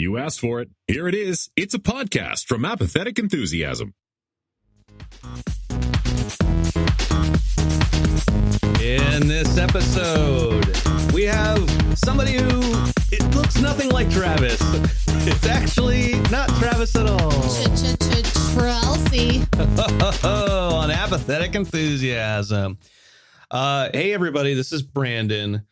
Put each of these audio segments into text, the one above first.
You asked for it. Here it is. It's a podcast from Apathetic Enthusiasm. In this episode, we have somebody who it looks nothing like Travis. It's actually not Travis at all. Chelsea. On Apathetic Enthusiasm. Hey, everybody, this is Brandon.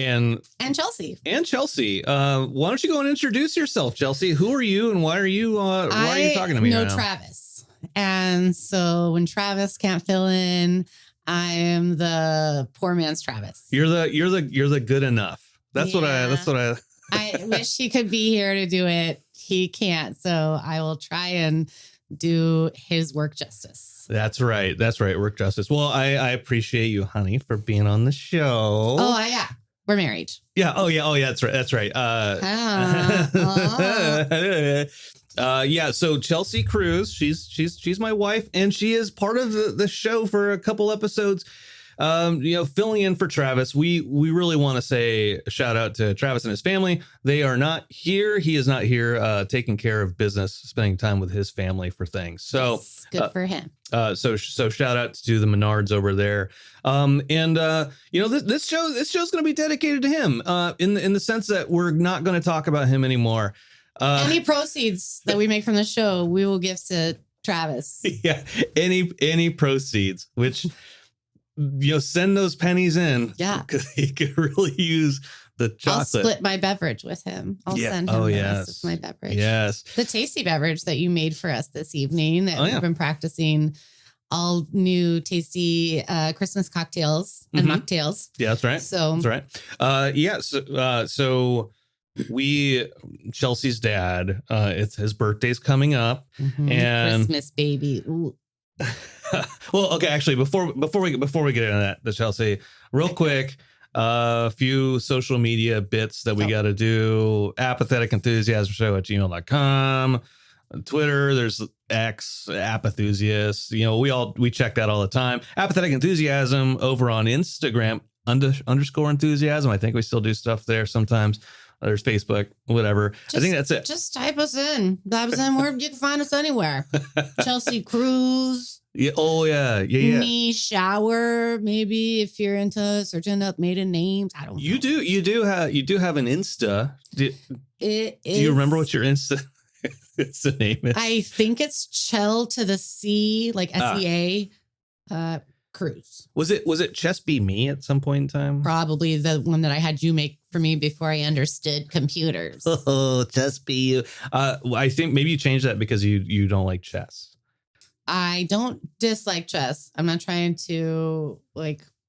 And Chelsea. Why don't you go and introduce yourself, Chelsea? Who are you and why are you talking to me right now? Travis. And so when Travis can't fill in, I am the poor man's Travis. You're the good enough. That's what I I wish he could be here to do it. He can't. So I will try and do his work justice. That's right. Work justice. Well, I appreciate you, honey, for being on the show. Oh, yeah. We're married. Yeah. Oh, yeah. That's right. Yeah. So Chelsea Cruz, she's my wife, and she is part of the show for a couple episodes. Filling in for Travis. We really want to say a shout out to Travis and his family. They are not here. He is not here, taking care of business, spending time with his family for things. So yes, good for him. So shout out to the Menards over there. This show's going to be dedicated to him, in the sense that we're not going to talk about him anymore. Any proceeds that we make from the show, we will give to Travis. Yeah. Any proceeds, which, send those pennies in. Yeah. Because he could really use the chocolate. I'll split my beverage with him. I'll send him the rest of my beverage. Yes. The tasty beverage that you made for us this evening that we've been practicing, all new tasty Christmas cocktails and mocktails. Yeah, that's right. So that's right. So Chelsea's dad, it's his birthday's coming up, and Christmas baby. Ooh. Well, okay, actually, before we get into that, Chelsea, real quick, a few social media bits that we got to do. Apathetic Enthusiasm Show at gmail.com. Twitter, there's X, Apathusiast. We check that all the time. Apathetic Enthusiasm over on Instagram, underscore enthusiasm. I think we still do stuff there sometimes. There's Facebook, whatever. I think that's it. Just type us in. Where you can find us anywhere. Chelsea Cruz. Yeah. Oh, yeah. Me shower. Maybe if you're into searching up maiden names. I don't know. You do have an Insta. Do you remember what your Insta name is? I think it's Chell to the C, like SEA. Cruz. Was it Chess Be Me at some point in time? Probably the one that I had you make for me before I understood computers. Oh, Chess Be You. I think maybe you changed that because you don't like chess. I don't dislike chess. I'm not trying to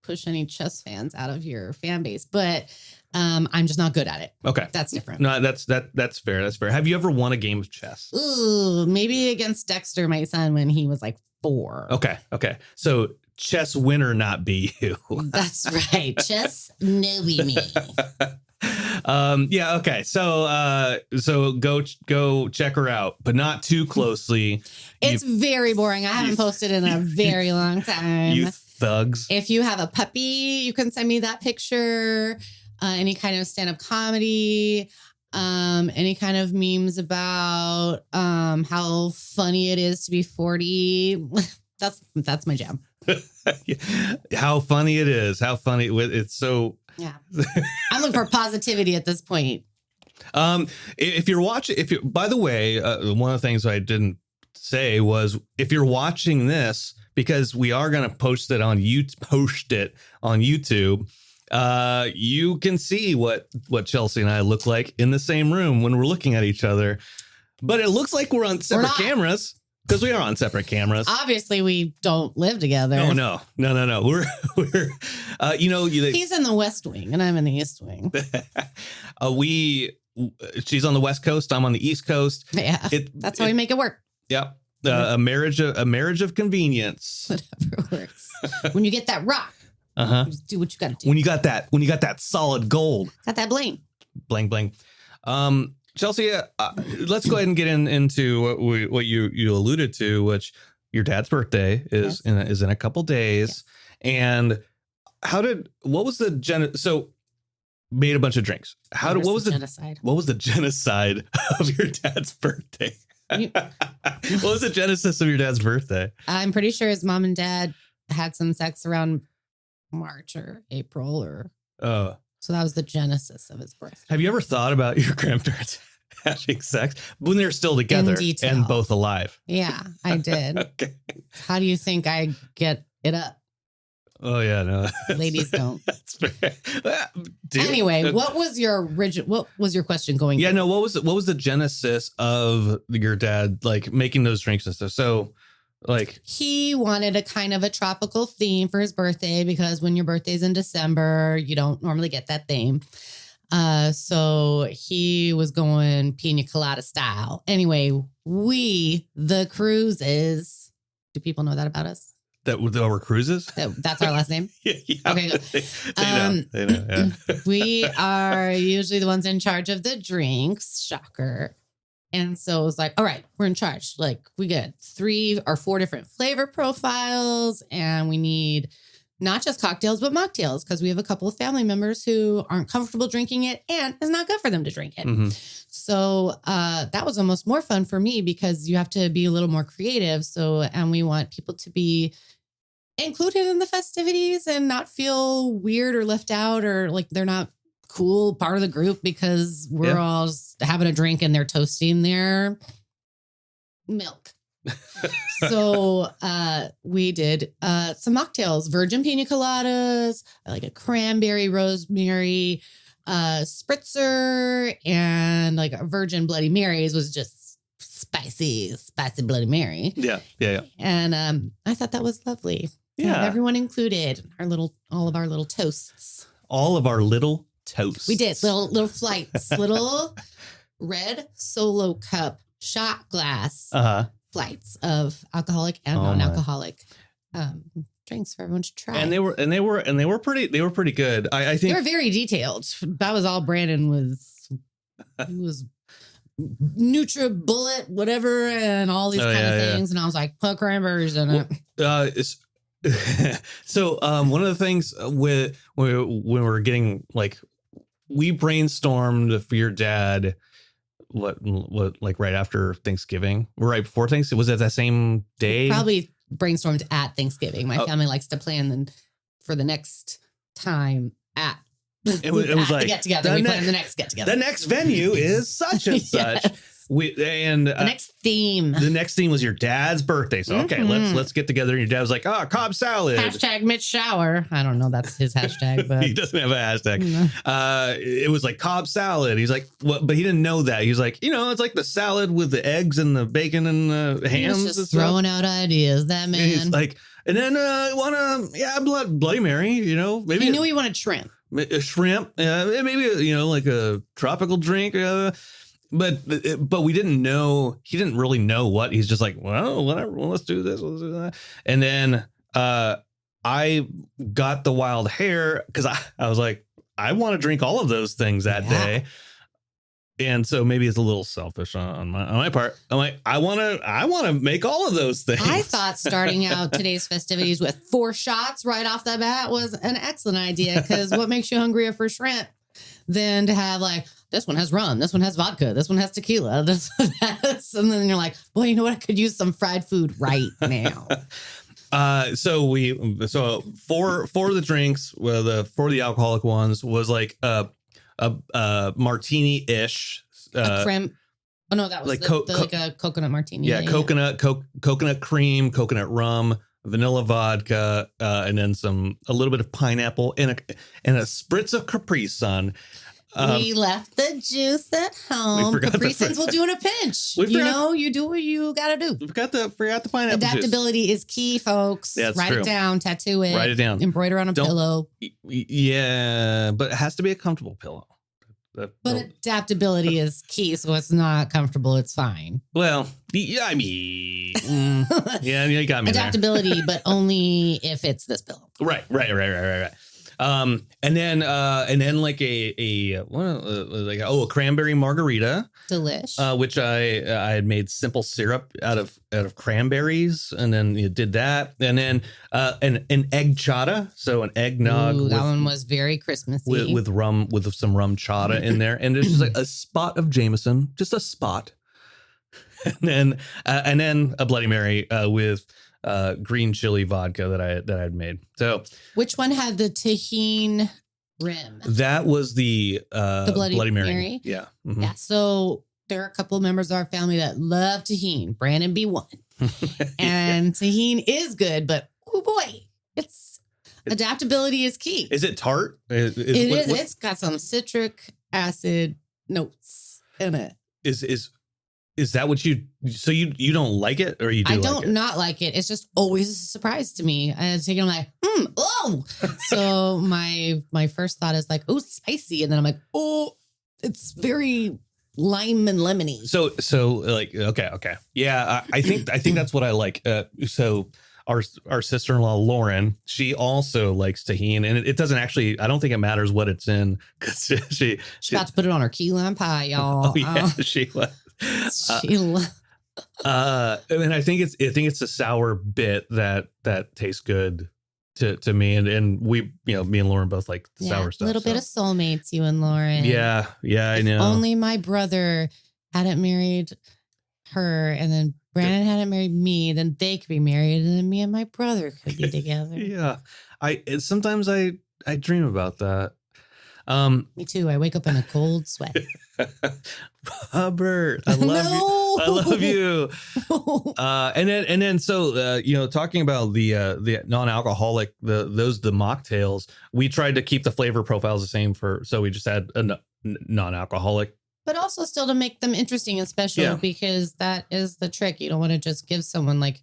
push any chess fans out of your fan base, but I'm just not good at it. Okay. That's different. No, that's fair. That's fair. Have you ever won a game of chess? Ooh, maybe against Dexter, my son, when he was 4. Okay. So chess winner, not be you. That's right. Chess no be me. Yeah. Okay. So go check her out, but not too closely. It's very boring. I haven't posted in a very long time. You thugs. If you have a puppy, you can send me that picture. Any kind of stand-up comedy, any kind of memes about how funny it is to be 40. That's my jam. How funny it is. How funny it's so. Yeah. I'm looking for positivity at this point. If you're watching, by the way, one of the things I didn't say was if you're watching this, because we are going to post it on YouTube, you can see what Chelsea and I look like in the same room when we're looking at each other, but it looks like we're on separate cameras. Because we are on separate cameras. Obviously, we don't live together. Oh, no. We're he's in the West Wing and I'm in the East Wing. She's on the West Coast. I'm on the East Coast. Yeah, that's how we make it work. Yep. A marriage of convenience. Whatever works. When you get that rock, just do what you got to do. When you got that solid gold. Got that bling. Bling. Chelsea, let's go ahead and get into what you alluded to, which your dad's birthday is in a couple days. Yes. And so made a bunch of drinks. What was the genocide? What was the genocide of your dad's birthday? What was the genesis of your dad's birthday? I'm pretty sure his mom and dad had some sex around March or April so that was the genesis of his birthday. Have you ever thought about your grandparents having sex when they're still together and both alive? Yeah, I did. Okay. How do you think I get it up? Oh yeah, no. Ladies don't. That's fair. Anyway, what was your question going? Yeah, no, what was the genesis of your dad like making those drinks and stuff? So like he wanted a kind of a tropical theme for his birthday because when your birthday's in December, you don't normally get that theme. So he was going pina colada style. Anyway, the Cruises. Do people know that about us? That were Cruises? That's our last name? Yeah. Okay, good. They know, yeah. We are usually the ones in charge of the drinks. Shocker. And so it was like, all right, we're in charge. Like we get 3 or 4 different flavor profiles and we need not just cocktails, but mocktails because we have a couple of family members who aren't comfortable drinking it and it's not good for them to drink it. Mm-hmm. So that was almost more fun for me because you have to be a little more creative. And we want people to be included in the festivities and not feel weird or left out or like they're not cool part of the group because we're all just having a drink and they're toasting their milk. So we did some mocktails, virgin pina coladas, like a cranberry rosemary spritzer, and like a virgin Bloody Marys was just spicy Bloody Mary. Yeah. And I thought that was lovely. Yeah, everyone included all of our little toasts. All of our little toasts. We did little flights, little red solo cup shot glass flights of alcoholic and non-alcoholic drinks for everyone to try. And they were pretty good. I think they were very detailed. That was all Brandon was. He was NutriBullet, whatever, and all these kind of things. And I was like, put cranberries in it. So one of the things when we're getting like we brainstormed for your dad what like right after Thanksgiving, right before Thanksgiving, was it that same day? Probably brainstormed at Thanksgiving. My family likes to plan for the next time at it was like the get together. We plan the next get together. The next venue is such and such. The next theme. The next theme was your dad's birthday. So okay, let's get together. And your dad was like, Cobb salad. Hashtag Mitch Shower. I don't know. That's his hashtag, but he doesn't have a hashtag. No. It was like Cobb salad. He's like, what? But he didn't know that. He was like, it's like the salad with the eggs and the bacon and the hams. He's just throwing out ideas. That man. And he's like, and then Bloody Mary. Maybe he knew he wanted shrimp. A shrimp. Maybe like a tropical drink. But we didn't know. He didn't really know what. He's just like, well, whatever. Well, let's do this. Let's do that. And then I got the wild hair because I was like, I want to drink all of those things that day. And so maybe it's a little selfish on my part. I'm like, I want to make all of those things. I thought starting out today's festivities with 4 shots right off the bat was an excellent idea because what makes you hungrier for shrimp than to have like, this one has rum, this one has vodka, this one has tequila, this one has, and then you're like, well, you know what? I could use some fried food right now. So for the drinks, for the alcoholic ones was like a martini-ish. A creme. Oh no, that was like like a coconut martini. Yeah, coconut cream, coconut rum, vanilla vodka, and then a little bit of pineapple and a spritz of Capri Sun. We left the juice at home. Capri Suns will do in a pinch. You do what you got to do. We forgot the pineapple Adaptability juice. Is key, folks. Yeah, Write it down, tattoo it. Write it down. Embroider on a pillow. Yeah, but it has to be a comfortable pillow. But adaptability is key, so it's not comfortable. It's fine. Well, yeah, I mean, yeah, you got me. Adaptability, but only if it's this pillow. Right. And then like a cranberry margarita, Delish. which I had made simple syrup out of cranberries, and then did that, and then an egg chata, so an eggnog. Ooh, that one was very Christmassy with rum, with some rum chata in there, and there's just like a spot of Jameson, just a spot, and then a Bloody Mary with green chili vodka that I'd made. So which one had the tahini rim? that was the Bloody Mary. Yeah. Mm-hmm. Yeah. So there are a couple of members of our family that love tahini. Brandon be one. And tahini is good, but oh boy, adaptability is key. Is it tart? It's got some citric acid notes in it. Is that what you don't like it, or you do? I like don't it? not like it. It's just always a surprise to me. I take it, I'm like, oh. So my first thought is like, oh, spicy, and then I'm like, oh, it's very lime and lemony. So like, okay, yeah. I think that's what I like. So our sister-in-law Lauren, she also likes tahini, and it doesn't actually. I don't think it matters what it's in, because she about to put it on her key lime pie, y'all. Oh yeah, she was. And I think it's a sour bit that tastes good to me, and we, me and Lauren both like sour stuff. A little bit of soulmates, you and Lauren. Yeah, I know. Only my brother hadn't married her, and then Brandon hadn't married me, then they could be married, and then me and my brother could be together. Yeah, sometimes I dream about that. Me too. I wake up in a cold sweat. Robert, I love you. And then so talking about the non-alcoholic, the mocktails, we tried to keep the flavor profiles the same so we just had a non-alcoholic, but also still to make them interesting and special, because that is the trick. You don't want to just give someone like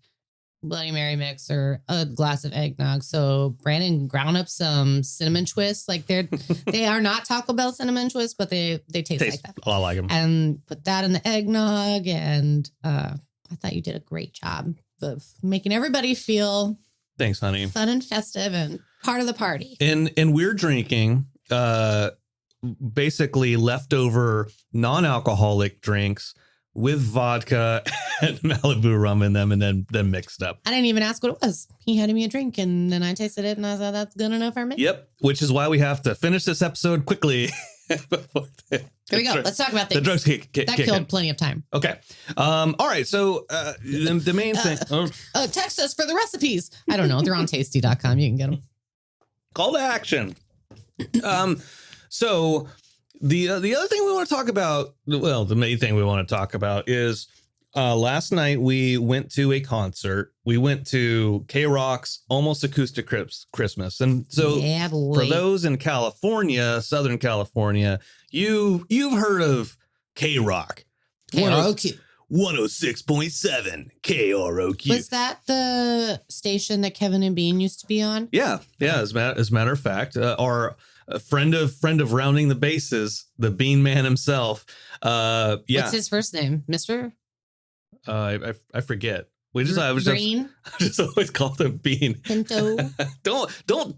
Bloody Mary mix or a glass of eggnog. So Brandon ground up some cinnamon twists. Like they are not Taco Bell cinnamon twists, but they taste like that. I like them. And put that in the eggnog. And I thought you did a great job of making everybody feel thanks, honey, fun and festive and part of the party. And we're drinking basically leftover non-alcoholic drinks with vodka and Malibu rum in them, and then mixed up. I didn't even ask what it was. He handed me a drink, and then I tasted it, and I thought, that's good enough for me. Yep. Which is why we have to finish this episode quickly. Here we go. Let's talk about things. The drugs that killed plenty of time. Okay. All right. So the main thing. Text us for the recipes. I don't know. They're on tasty.com. You can get them. Call to action. So the other thing we want to talk about, well, the main thing we want to talk about is last night we went to a concert. We went to K-Rock's Almost Acoustic Christmas. And so for those in California, Southern California, you've heard of K-Rock. KROQ. 106.7 KROQ. Was that the station that Kevin and Bean used to be on? Yeah. As a matter of fact, our friend of Rounding the Bases, the Bean Man himself. What's his first name? Mr.? I forget. I just always called him Bean. Pinto. Don't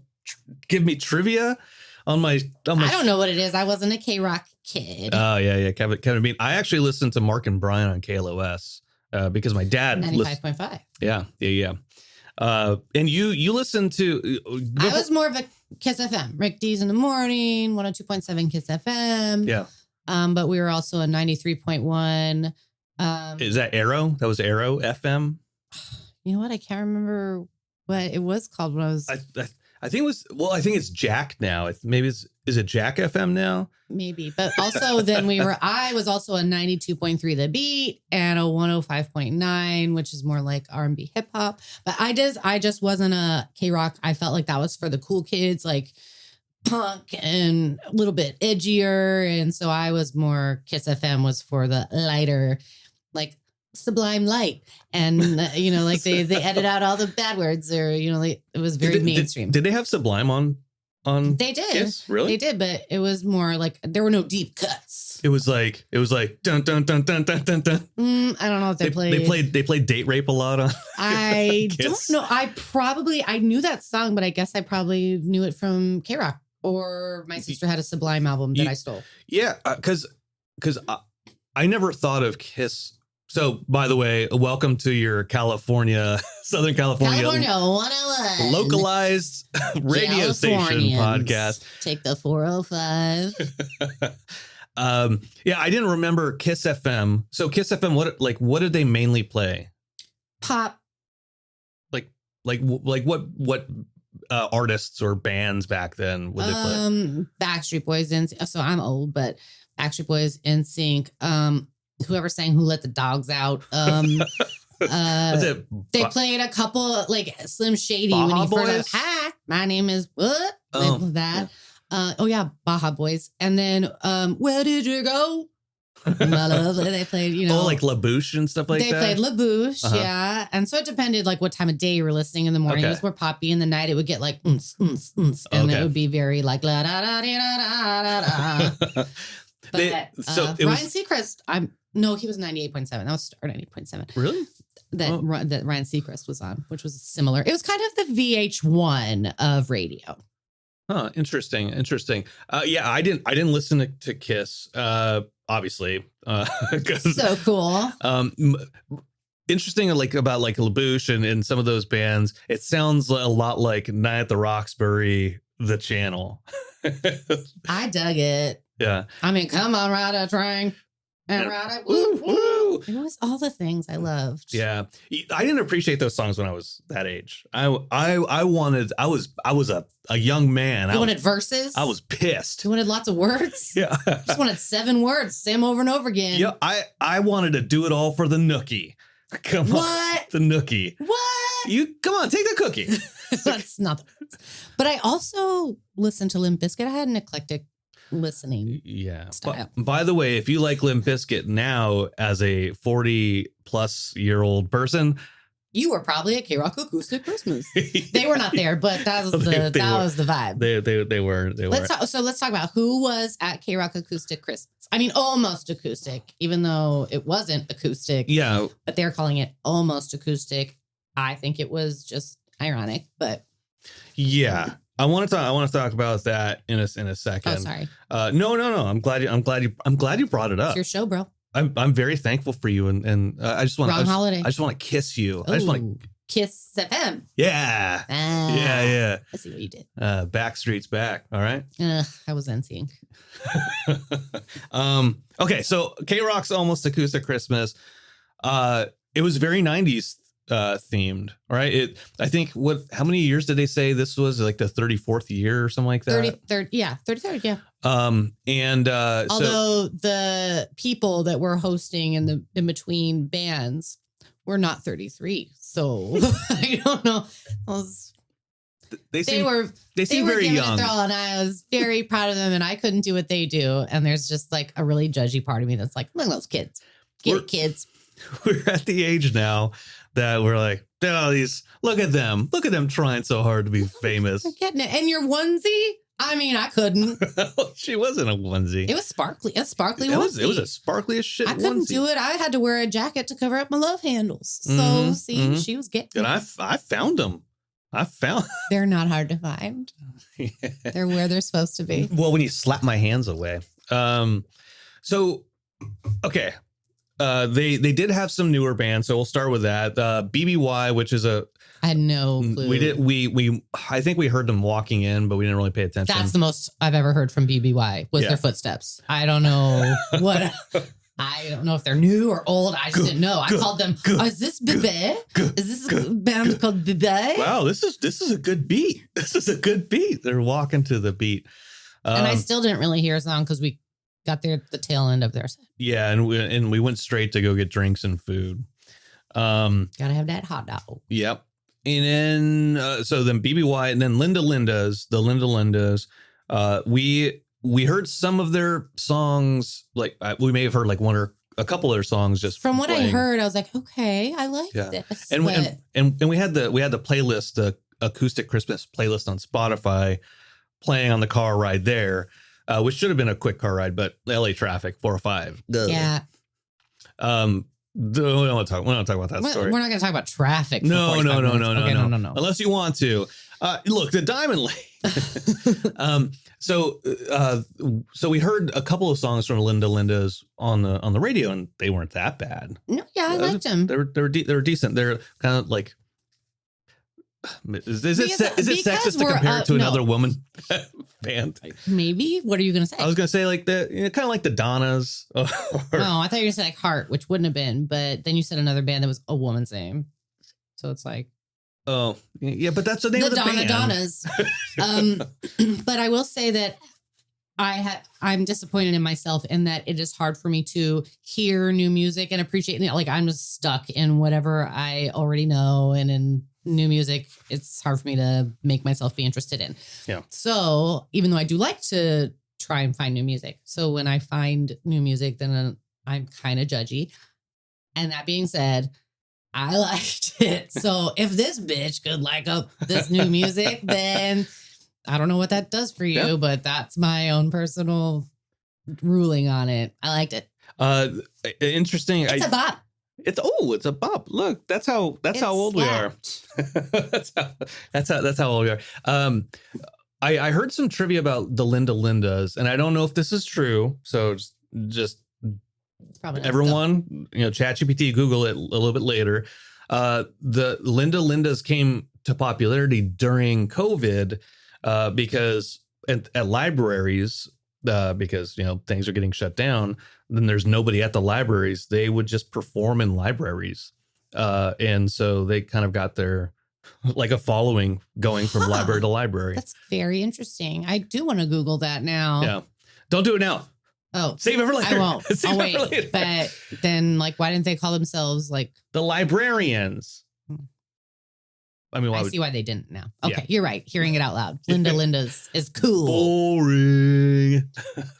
give me trivia on my. I don't know what it is. I wasn't a K-Rock kid. Oh yeah. Kevin Bean. I actually listened to Mark and Brian on KLOS because my dad 95.5. Yeah. And you listened to. I was more of a Kiss FM. Rick D's in the morning. 102.7 Kiss FM. Yeah. But we were also a 93.1. Is that Arrow? That was Arrow FM. You know what? I can't remember what it was called when I was. I think it was. Well, I think it's Jack now. Is it Jack FM now? Maybe, but also then I was also a 92.3 The Beat and a 105.9, which is more like R&B hip hop. But I just wasn't a K-Rock. I felt like that was for the cool kids, like punk and a little bit edgier. And so I was more Kiss FM was for the lighter, like Sublime Light. And, like they edit out all the bad words or, it was very mainstream. Did they have Sublime on? They did. Kiss? Really? They did, but it was more like there were no deep cuts. It was like dun dun dun dun dun dun dun. I don't know what they played. They played Date Rape a lot on. I don't know. I knew that song, but I guess I probably knew it from K-Rock, or my sister had a Sublime album that I stole. Yeah, because I never thought of Kiss. So, by the way, welcome to your Southern California 101. localized radio station podcast. Take the 405. Yeah, I didn't remember Kiss FM. So Kiss FM, what did they mainly play? Pop. Like what artists or bands back then would they play? Backstreet Boys, so I'm old, but Backstreet Boys, NSYNC, whoever sang Who Let the Dogs Out. They played a couple, like Slim Shady Baja when he Boys? first hi, my name is what? That. Baja Boys. And then Where Did You Go? My love. They played, like La Bouche and stuff like that. They played La Bouche, yeah. And so it depended like what time of day you were listening. In the morning it was more poppy. In the night it would get like and it would be very like la da da da da da. But Ryan Seacrest, he was 98.7. That was Star 98.7. Really? That Ryan Seacrest was on, which was similar. It was kind of the VH1 of radio. Huh. Interesting. Yeah, I didn't listen to Kiss, obviously. So cool. Interesting, about La Bouche and some of those bands. It sounds a lot like Night at the Roxbury, the channel. I dug it. Yeah. I mean, come on, ride a train. And ride a woo woo. It was all the things I loved. Yeah. I didn't appreciate those songs when I was that age. I was a young man. You wanted verses? I was pissed. You wanted lots of words? Yeah. Just wanted 7 words, same over and over again. Yeah. I wanted to do it all for the nookie. Come on. The nookie. What? You come on, take the cookie. That's not the words. But I also listened to Limp Bizkit. I had an eclectic listening style. By the way, if you like Limp Bizkit now as a 40-plus-year-old person, you were probably at K-Rock Acoustic Christmas. They were not there, but that was the vibe. They were. Let's talk about who was at K-Rock Acoustic Christmas. I mean, almost acoustic, even though it wasn't acoustic. Yeah, but they're calling it almost acoustic. I think it was just ironic, but yeah. I want to talk about that in a second. Oh, sorry. No. I'm glad you brought it up. It's your show, bro. I'm very thankful for you, and I just want holiday. I just want to kiss you. Ooh, I just want to kiss FM. Yeah. Yeah. I see what you did. Backstreet's back. All right. I was NSYNC. Okay. So K-Rock's Almost Acoustic Christmas. It was very 90s themed, right? I think how many years did they say this was, like the 34th year or something like that? 33rd, yeah. 33rd, yeah. Although the people that were hosting in between bands were not 33, so I don't know. They were very young. And I was very proud of them, and I couldn't do what they do. And there's just like a really judgy part of me that's like, look at those kids. Kids. We're at the age now that we're like, look at them trying so hard to be famous. I'm getting it. And your onesie? I mean, I couldn't. She wasn't a onesie. It was sparkly. A sparkly onesie. It was a sparkly as shit. I couldn't do it. I had to wear a jacket to cover up my love handles. So she was getting. And I found them. They're not hard to find. Yeah. They're where they're supposed to be. Well, when you slap my hands away. So, okay. They did have some newer bands, so we'll start with that. BBY, which is I had no clue. I think we heard them walking in, but we didn't really pay attention. That's the most I've ever heard from BBY was their footsteps. I don't know what. I don't know if they're new or old. I just didn't know. I called them. Is this Bebe? Is this a band called Bebe? Wow, this is a good beat. This is a good beat. They're walking to the beat. And I still didn't really hear a song because we got there at the tail end of their set. Yeah, and we went straight to go get drinks and food. Gotta have that hot dog. Yep. And then so then BBY and then the Linda Lindas. We heard some of their songs, like we may have heard like one or a couple of their songs just from what I heard. I was like, okay, I like this. And we had the playlist, the Acoustic Christmas playlist on Spotify, playing on the car ride there. which should have been a quick car ride, but LA traffic 405. Yeah. We don't want to talk about that story. We're not going to talk about traffic. For No. no. Unless you want to. Look, the Diamond Lane. So we heard a couple of songs from Linda Linda's on the radio, and they weren't that bad. No, yeah, I liked them. They were decent. They're kind of like. Is it sexist to compare it to another woman band? Maybe. What are you going to say? I was going to say like kind of like the Donnas. No, I thought you were going to say like Heart, which wouldn't have been. But then you said another band that was a woman's name, so it's like. Oh yeah, but that's the name of the band. Donnas. But I will say that I'm disappointed in myself in that it is hard for me to hear new music and appreciate it. Like I'm just stuck in whatever I already know, and in new music, it's hard for me to make myself be interested in. Yeah. So even though I do like to try and find new music, so when I find new music, then I'm kind of judgy. And that being said, I liked it. So if this bitch could like up this new music, then I don't know what that does for you, but that's my own personal ruling on it. I liked it. Interesting. It's a bop. It's a bop. Look, that's how old we are. that's how old we are. I heard some trivia about the Linda Lindas, and I don't know if this is true. So just probably everyone, ChatGPT, Google it a little bit later. The Linda Lindas came to popularity during COVID because at libraries, because things are getting shut down. Then there's nobody at the libraries. They would just perform in libraries. And so they kind of got their like a following going from library to library. That's very interesting. I do want to Google that now. Yeah. Don't do it now. Oh, save it for later. I won't. I'll wait. But then why didn't they call themselves like the librarians? I mean, I see why they didn't now. Okay, Yeah. You're right. Hearing it out loud. Linda's is cool. Boring.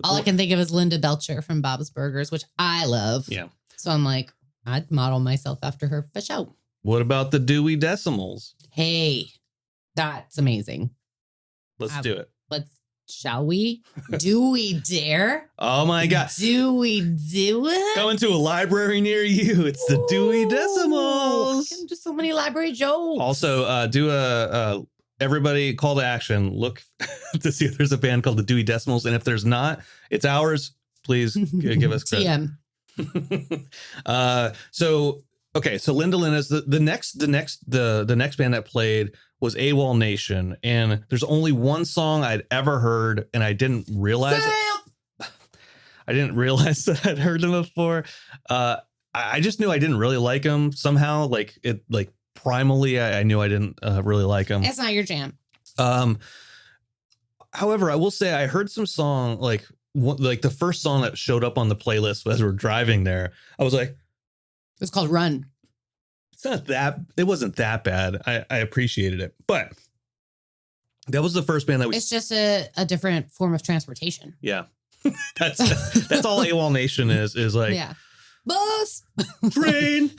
All I can think of is Linda Belcher from Bob's Burgers, which I love. Yeah. So I'm like, I'd model myself after her for sure. What about the Dewey Decimals? Hey, that's amazing. Let's do it. Shall we? Do we dare? Oh my God. Do we do it? Coming to a library near you. It's the Dewey Decimals. Just so many library jokes. Also, do a everybody call to action. Look to see if there's a band called the Dewey Decimals. And if there's not, it's ours. Please give us credit. TM. So Linda Linda's the next band that played was AWOL Nation, and there's only one song I'd ever heard, and I didn't realize that I'd heard them before. I just knew I didn't really like them somehow. Like primally, I knew I didn't really like them. It's not your jam. However, I will say I heard some song like the first song that showed up on the playlist as we're driving there. I was like, it's called Run. It wasn't that bad. I appreciated it, but that was the first band that it's just a different form of transportation. Yeah. that's all AWOL Nation is like, yeah. Bus, train,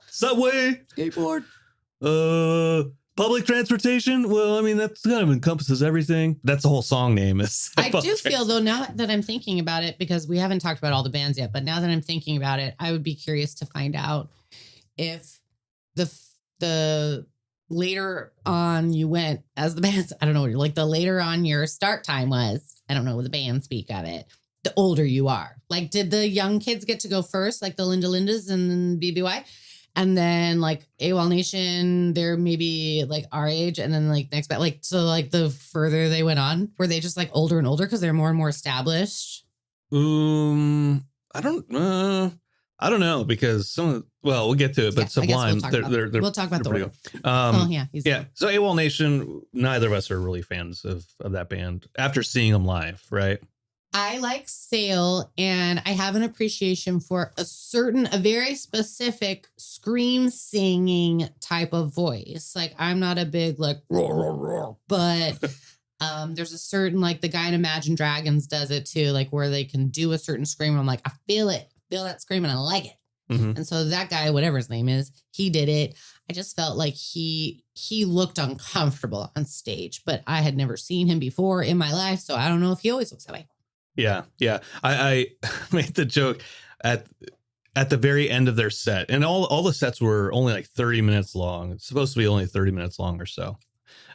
subway, skateboard, public transportation. Well, I mean, that kind of encompasses everything. That's the whole song name is. I do feel though, now that I'm thinking about it, because we haven't talked about all the bands yet, but now that I'm thinking about it, I would be curious to find out if the later on you went as the bands, I don't know, like the later on your start time was, I don't know, the band speak of it, the older you are. Like, did the young kids get to go first, like the Linda Lindas and BBY? And then like AWOL Nation, they're maybe like our age, and then like next back, like so like the further they went on, were they just like older and older because they're more and more established? I don't know because we'll get to it, but Sublime, we'll talk about the order. Yeah. So AWOL Nation, neither of us are really fans of that band after seeing them live, right? I like Sail, and I have an appreciation for a very specific scream singing type of voice. Like, I'm not a big like roar, roar, roar, but there's a certain, like the guy in Imagine Dragons does it too, like where they can do a certain scream. And I'm like, I feel that scream and I like it. And so that guy, whatever his name is, he did it. I just felt like he looked uncomfortable on stage, but I had never seen him before in my life. So I don't know if he always looks that way. Yeah. Yeah. I made the joke at the very end of their set, and all the sets were only like 30 minutes long. It's supposed to be only 30 minutes long or so.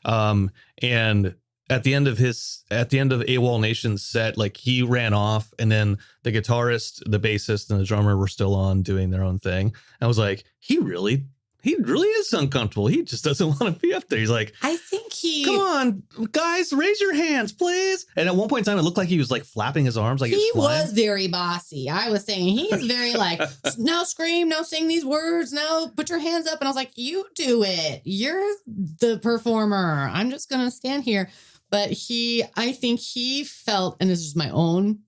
And at the end of AWOL Nation's set, like he ran off, and then the guitarist, the bassist, and the drummer were still on doing their own thing. I was like, he really is uncomfortable. He just doesn't want to be up there. He's like, I think come on, guys, raise your hands, please. And at one point in time, it looked like he was like flapping his arms. Like he was very bossy. I was saying he's very like, no scream, no sing these words, no put your hands up. And I was like, you do it. You're the performer. I'm just going to stand here. But I think he felt, and this is my own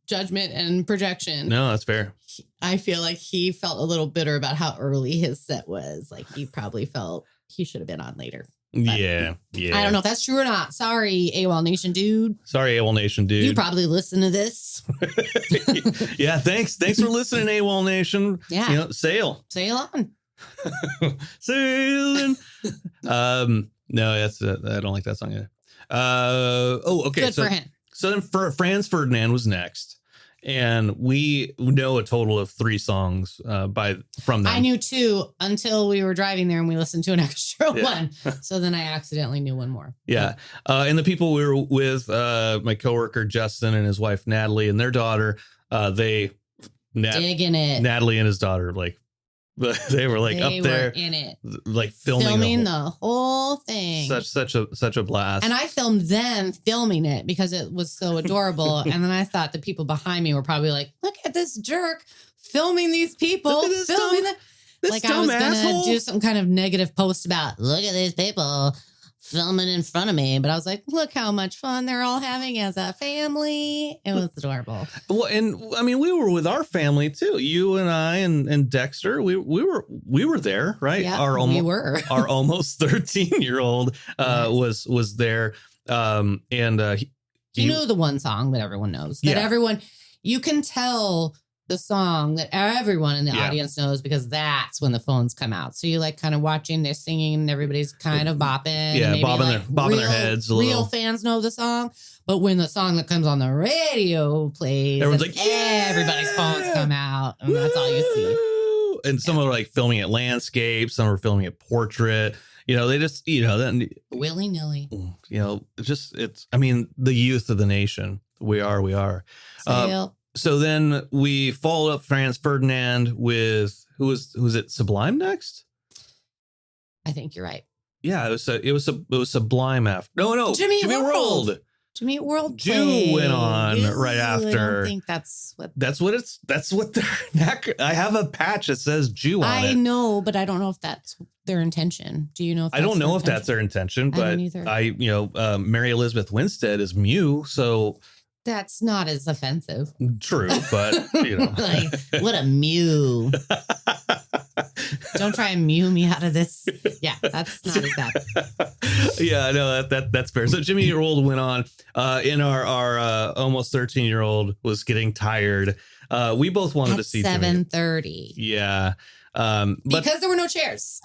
judgment and projection. No, that's fair. I feel like he felt a little bitter about how early his set was. Like he probably felt he should have been on later. But yeah. I don't know if that's true or not. Sorry, AWOL Nation dude. You probably listen to this. Yeah, thanks for listening, AWOL Nation. Yeah. Sail on. Sailing. No, I don't like that song either. Okay. Good for him. So then Franz Ferdinand was next. And we know a total of 3 songs from them. I knew 2 until we were driving there and we listened to an extra one. So then I accidentally knew one more. Yeah. And the people we were with, my coworker Justin and his wife Natalie and their daughter, digging it. Natalie and his daughter, like they were like up there in it, like filming the whole thing. Such a blast. And I filmed them filming it because it was so adorable. And then I thought the people behind me were probably like, look at this jerk filming these people, filming them. Like I was gonna do some kind of negative post about look at these people filming in front of me, but I was like, look how much fun they're all having as a family. It was adorable. Well, and I mean, we were with our family too. You and I and Dexter, we were there, right? Yeah, our almost 13-year-old was there. He knew the one song that everyone knows. You can tell the song that everyone in the audience knows because that's when the phones come out. So you like kind of watching, they're singing, and everybody's kind of bopping. Yeah, bobbing their heads a little. Real fans know the song. But when the song that comes on the radio plays, everyone's like, everybody's phones come out, and that's all you see. And some are like filming at landscape, some are filming at portrait. They just, then willy-nilly. The youth of the nation. We are. So then we followed up Franz Ferdinand with who was it? Sublime next? I think you're right. Yeah, it was Sublime after. No, Jimmy World. Jimmy Eat World. Jew went on right after. I don't think that's what they're. I have a patch that says Jew on it. I know, but I don't know if that's their intention. Do you know? I don't know if that's their intention, but Mary Elizabeth Winstead is Mew, so. That's not as offensive. True, but like, what a mew. Don't try and mew me out of this. Yeah, that's not as bad. Yeah, no, that's fair. So Jimmy Eat World went on. In our almost 13-year-old was getting tired. We both wanted to see 7:30. Yeah. Because there were no chairs.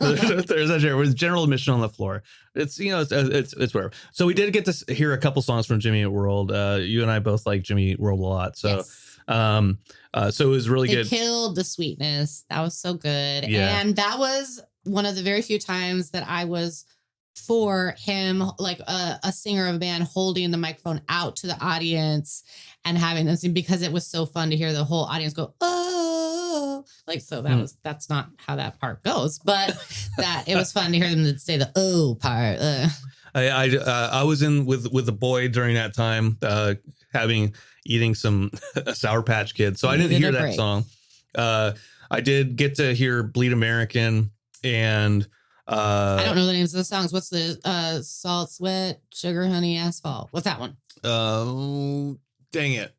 There's a chair. It was general admission on the floor. It's it's whatever. So we did get to hear a couple songs from Jimmy Eat World. You and I both like Jimmy Eat World a lot. So, yes. So it was really good. They killed the sweetness. That was so good. Yeah. And that was one of the very few times that I was for him, like a singer of a band holding the microphone out to the audience and having them sing, because it was so fun to hear the whole audience go, oh, like, so that's not how that part goes, but that it was fun to hear them say the oh part. I was in with the boy during that time, eating some Sour Patch Kids. So I didn't hear that song. I did get to hear Bleed American and I don't know the names of the songs. What's the Salt, Sweat, Sugar, Honey, Asphalt? What's that one? Oh, dang it.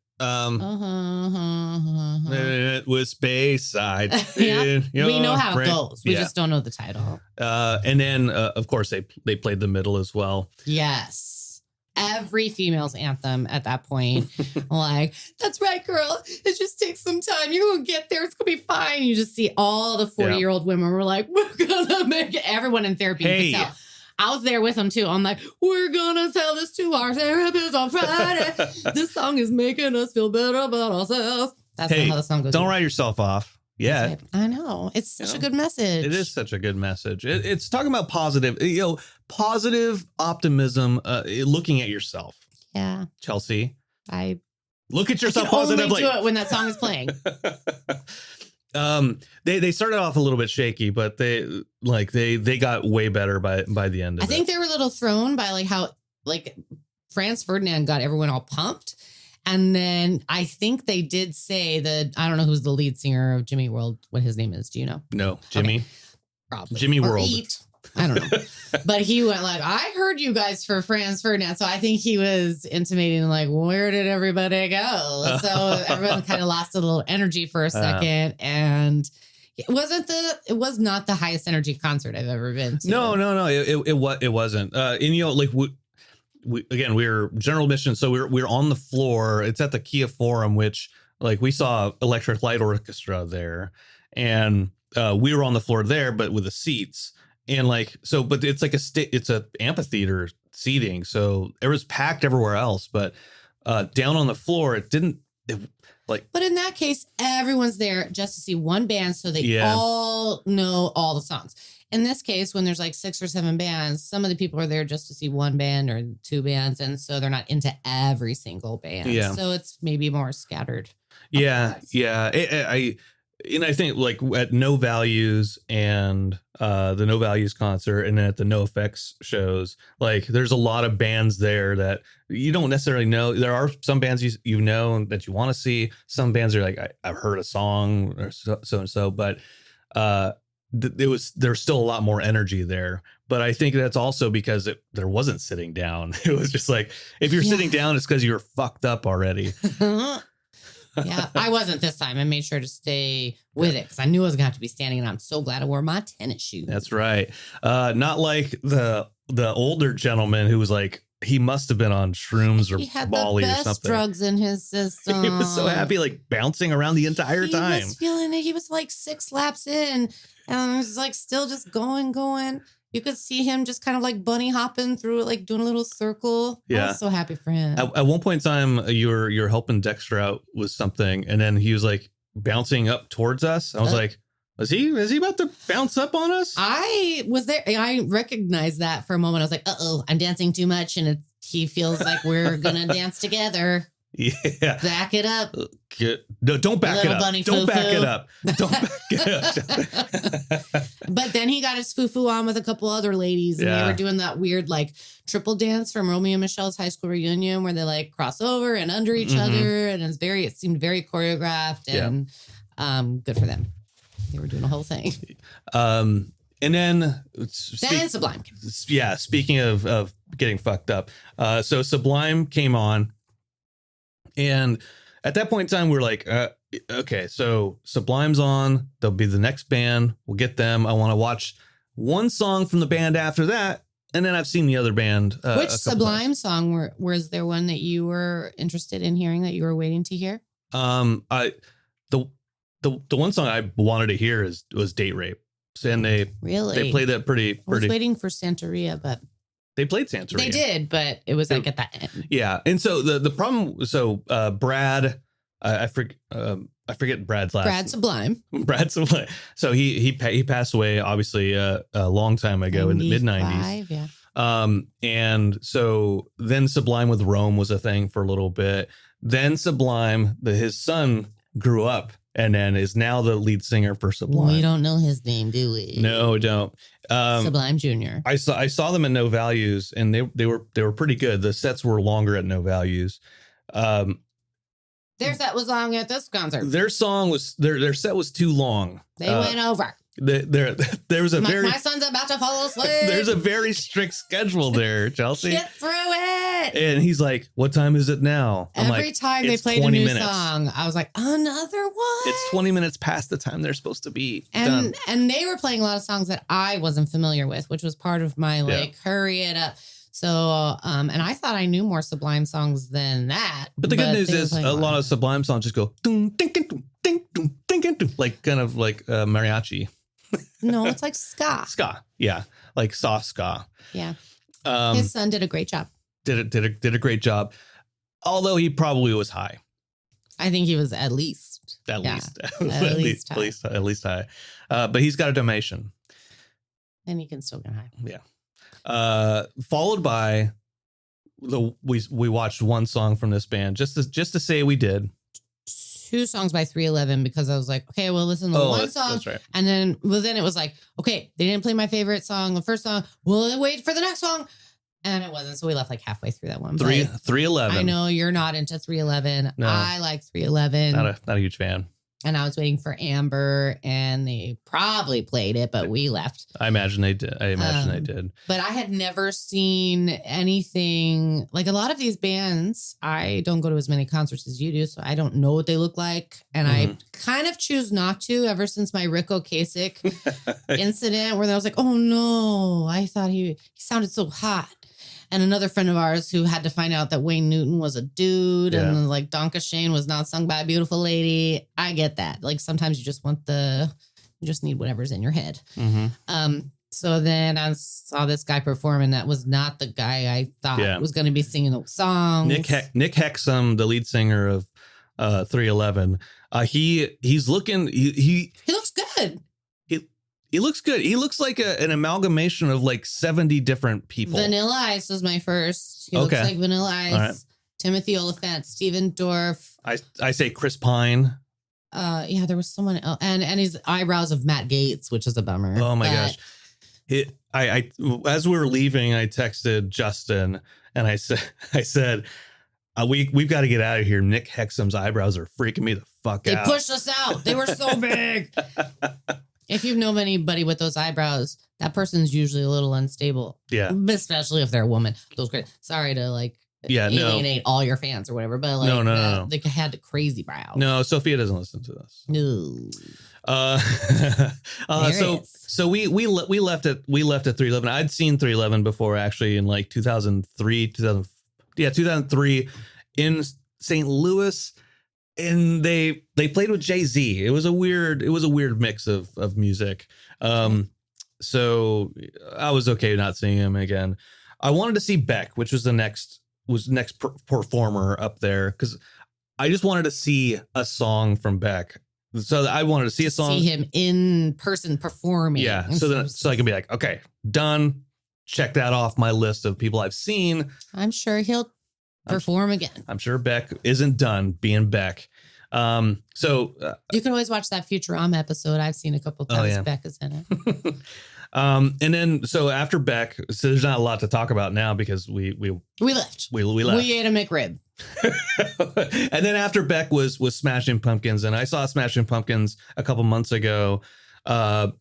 It was Bayside. Yeah. We know how it goes. We just don't know the title. And then of course they played the middle as well. Yes. every female's anthem at that point. Like, that's right, girl. It just takes some time. You're going to get there. It's going to be fine. You just see all the 40-year-old women were like, we're going to make it. Everyone in therapy. Hey. You could tell. I was there with them too. I'm like, we're going to tell this to our therapist on Friday. This song is making us feel better about ourselves. That's not how the song goes. Don't write yourself off. Yeah. I know. It's such a good message. It is such a good message. It's talking about positive, positive optimism, looking at yourself. Yeah. Chelsea. I look at yourself I can only positively. do it when that song is playing. They started off a little bit shaky, but they got way better by the end of it. I think they were a little thrown by how Franz Ferdinand got everyone all pumped. And then I think they did say that, I don't know who's the lead singer of Jimmy World, what his name is. Do you know? No, Jimmy. Okay. Probably. Jimmy or World. Eat. I don't know. But he went like, I heard you guys for Franz Ferdinand. So I think he was intimating like, where did everybody go? So everyone kind of lost a little energy for a second. And it was not the highest energy concert I've ever been to. No. It wasn't. And we're general admission, so we're on the floor. It's at the Kia Forum, which we saw Electric Light Orchestra there, and we were on the floor there, but with the seats, and but it's it's a amphitheater seating, so it was packed everywhere else, but down on the floor it didn't. But in that case, everyone's there just to see one band, so they all know all the songs. In this case, when there's 6 or 7 bands, some of the people are there just to see one band or 2 bands. And so they're not into every single band. Yeah. So it's maybe more scattered. Yeah. Yeah. I think at No Values and the No Values concert and then at the No Effects shows, there's a lot of bands there that you don't necessarily know. There are some bands you know that you want to see. Some bands are I've heard a song or so and so, but there's still a lot more energy there. But I think that's also because there wasn't sitting down. It was just if you're sitting down, it's because you're fucked up already. Yeah, I wasn't this time. I made sure to stay with it because I knew I was going to have to be standing, and I'm so glad I wore my tennis shoes. That's right. Not like the older gentleman who was he must have been on shrooms or he had Bali the or best something. Drugs in his system. He was so happy, bouncing around the entire time. He was feeling it. He was 6 laps in, and it was still just going. You could see him just kind of bunny hopping through it, doing a little circle. Yeah. I was so happy for him. At one point in time, you're helping Dexter out with something, and then he was bouncing up towards us. I was is he about to bounce up on us? I was there. I recognized that for a moment. I was like, uh-oh, I'm dancing too much, and he feels like we're gonna dance together. Yeah. Back it up. No, don't back it up. Don't back it up. Don't back it up. But then he got his foo-foo on with a couple other ladies, and they were doing that weird triple dance from Romeo and Michelle's high school reunion where they cross over and under each other, and it seemed very choreographed, and good for them. They were doing a whole thing. And then Sublime. Yeah, speaking of getting fucked up. So Sublime came on. And at that point in time, we were okay, so Sublime's on. They'll be the next band. We'll get them. I want to watch one song from the band after that. And then I've seen the other band. Which Sublime song was there one that you were interested in hearing that you were waiting to hear? The one song I wanted to hear was Date Rape. And they played that pretty. I was waiting for Santeria, but they played Santeria. They did, but it was at that end. Yeah, and so the problem. So Brad, I forget Brad's last. Brad Sublime. Brad Sublime. So he passed away obviously a long time ago in the mid 90s. Yeah. And so then Sublime with Rome was a thing for a little bit. Then Sublime, his son grew up and then is now the lead singer for Sublime. We don't know his name, do we? No, we don't. Sublime Jr. I saw them at No Values, and they were pretty good. The sets were longer at No Values. Their set was long at this concert. Their set was too long. They went over. There was my son's about to fall asleep. There's a very strict schedule there, Chelsea. Get through it. And he's like, "What time is it now?" Every time they played a new song, I was like, "Another one." It's 20 minutes past the time they're supposed to be done. And And they were playing a lot of songs that I wasn't familiar with, which was part of my hurry it up. So, and I thought I knew more Sublime songs than that. But the good news they were is playing a lot of Sublime songs just go ding, ding, ding, ding, ding, ding, ding, like kind of like mariachi. No, it's like ska. Ska. Yeah. Like soft ska. Yeah. His son did a great job. Did a great job. Although he probably was high. I think he was at least. At Yeah. least. At least high. But he's got a Dalmatian. And he can still get high. Yeah. Followed by we watched one song from this band just to say we did. 2 songs by 311 because I was like, okay, well, listen to one song. That's right. And then it was like, okay, they didn't play my favorite song, the first song. We'll wait for the next song. And it wasn't. So we left like halfway through that one. 311. I know you're not into 311. No. I like 311. Not a huge fan. And I was waiting for Amber and they probably played it, but we left. I imagine they did. They did. But I had never seen anything like a lot of these bands. I don't go to as many concerts as you do, so I don't know what they look like. And I kind of choose not to ever since my Rick Ocasek incident where I was like, oh no, I thought he sounded so hot. And another friend of ours who had to find out that Wayne Newton was a dude and like Donka Shane was not sung by a beautiful lady. I get that. Like sometimes you just need whatever's in your head. So then I saw this guy perform and that was not the guy I thought was going to be singing the songs. Nick Hexum, the lead singer of 311. He's looking, he looks good. He looks good. He looks like an amalgamation of like 70 different people. Vanilla Ice was my first. He looks like Vanilla Ice. Right. Timothy Oliphant, Steven Dorff. I say Chris Pine. There was someone else. And his eyebrows of Matt Gaetz, which is a bummer. Oh my gosh. I as we were leaving, I texted Justin and I said, we've got to get out of here. Nick Hexum's eyebrows are freaking me the fuck out. They pushed us out. They were so big. If you know anybody with those eyebrows, that person's usually a little unstable. Yeah. Especially if they're a woman. Those great. Sorry to alienate all your fans or whatever, but no. They had the crazy brow. No, Sophia doesn't listen to this. No. So we left at 311. I'd seen 311 before actually in like 2003 in St. Louis. And they played with Jay-Z. It was a weird mix of music. So I was okay not seeing him again. I wanted to see Beck, which was next performer up there, because I just wanted to see a song from Beck. So I wanted to see a song, see him in person performing. Yeah. So I can be like, okay, done. Check that off my list of people I've seen. I'm sure he'll perform again. I'm sure Beck isn't done being Beck. So you can always watch that Futurama episode. I've seen a couple times. Oh, yeah. Beck is in it. And then so after Beck, so there's not a lot to talk about now because we left. We left. We ate a McRib. And then after Beck was Smashing Pumpkins, and I saw Smashing Pumpkins a couple months ago. And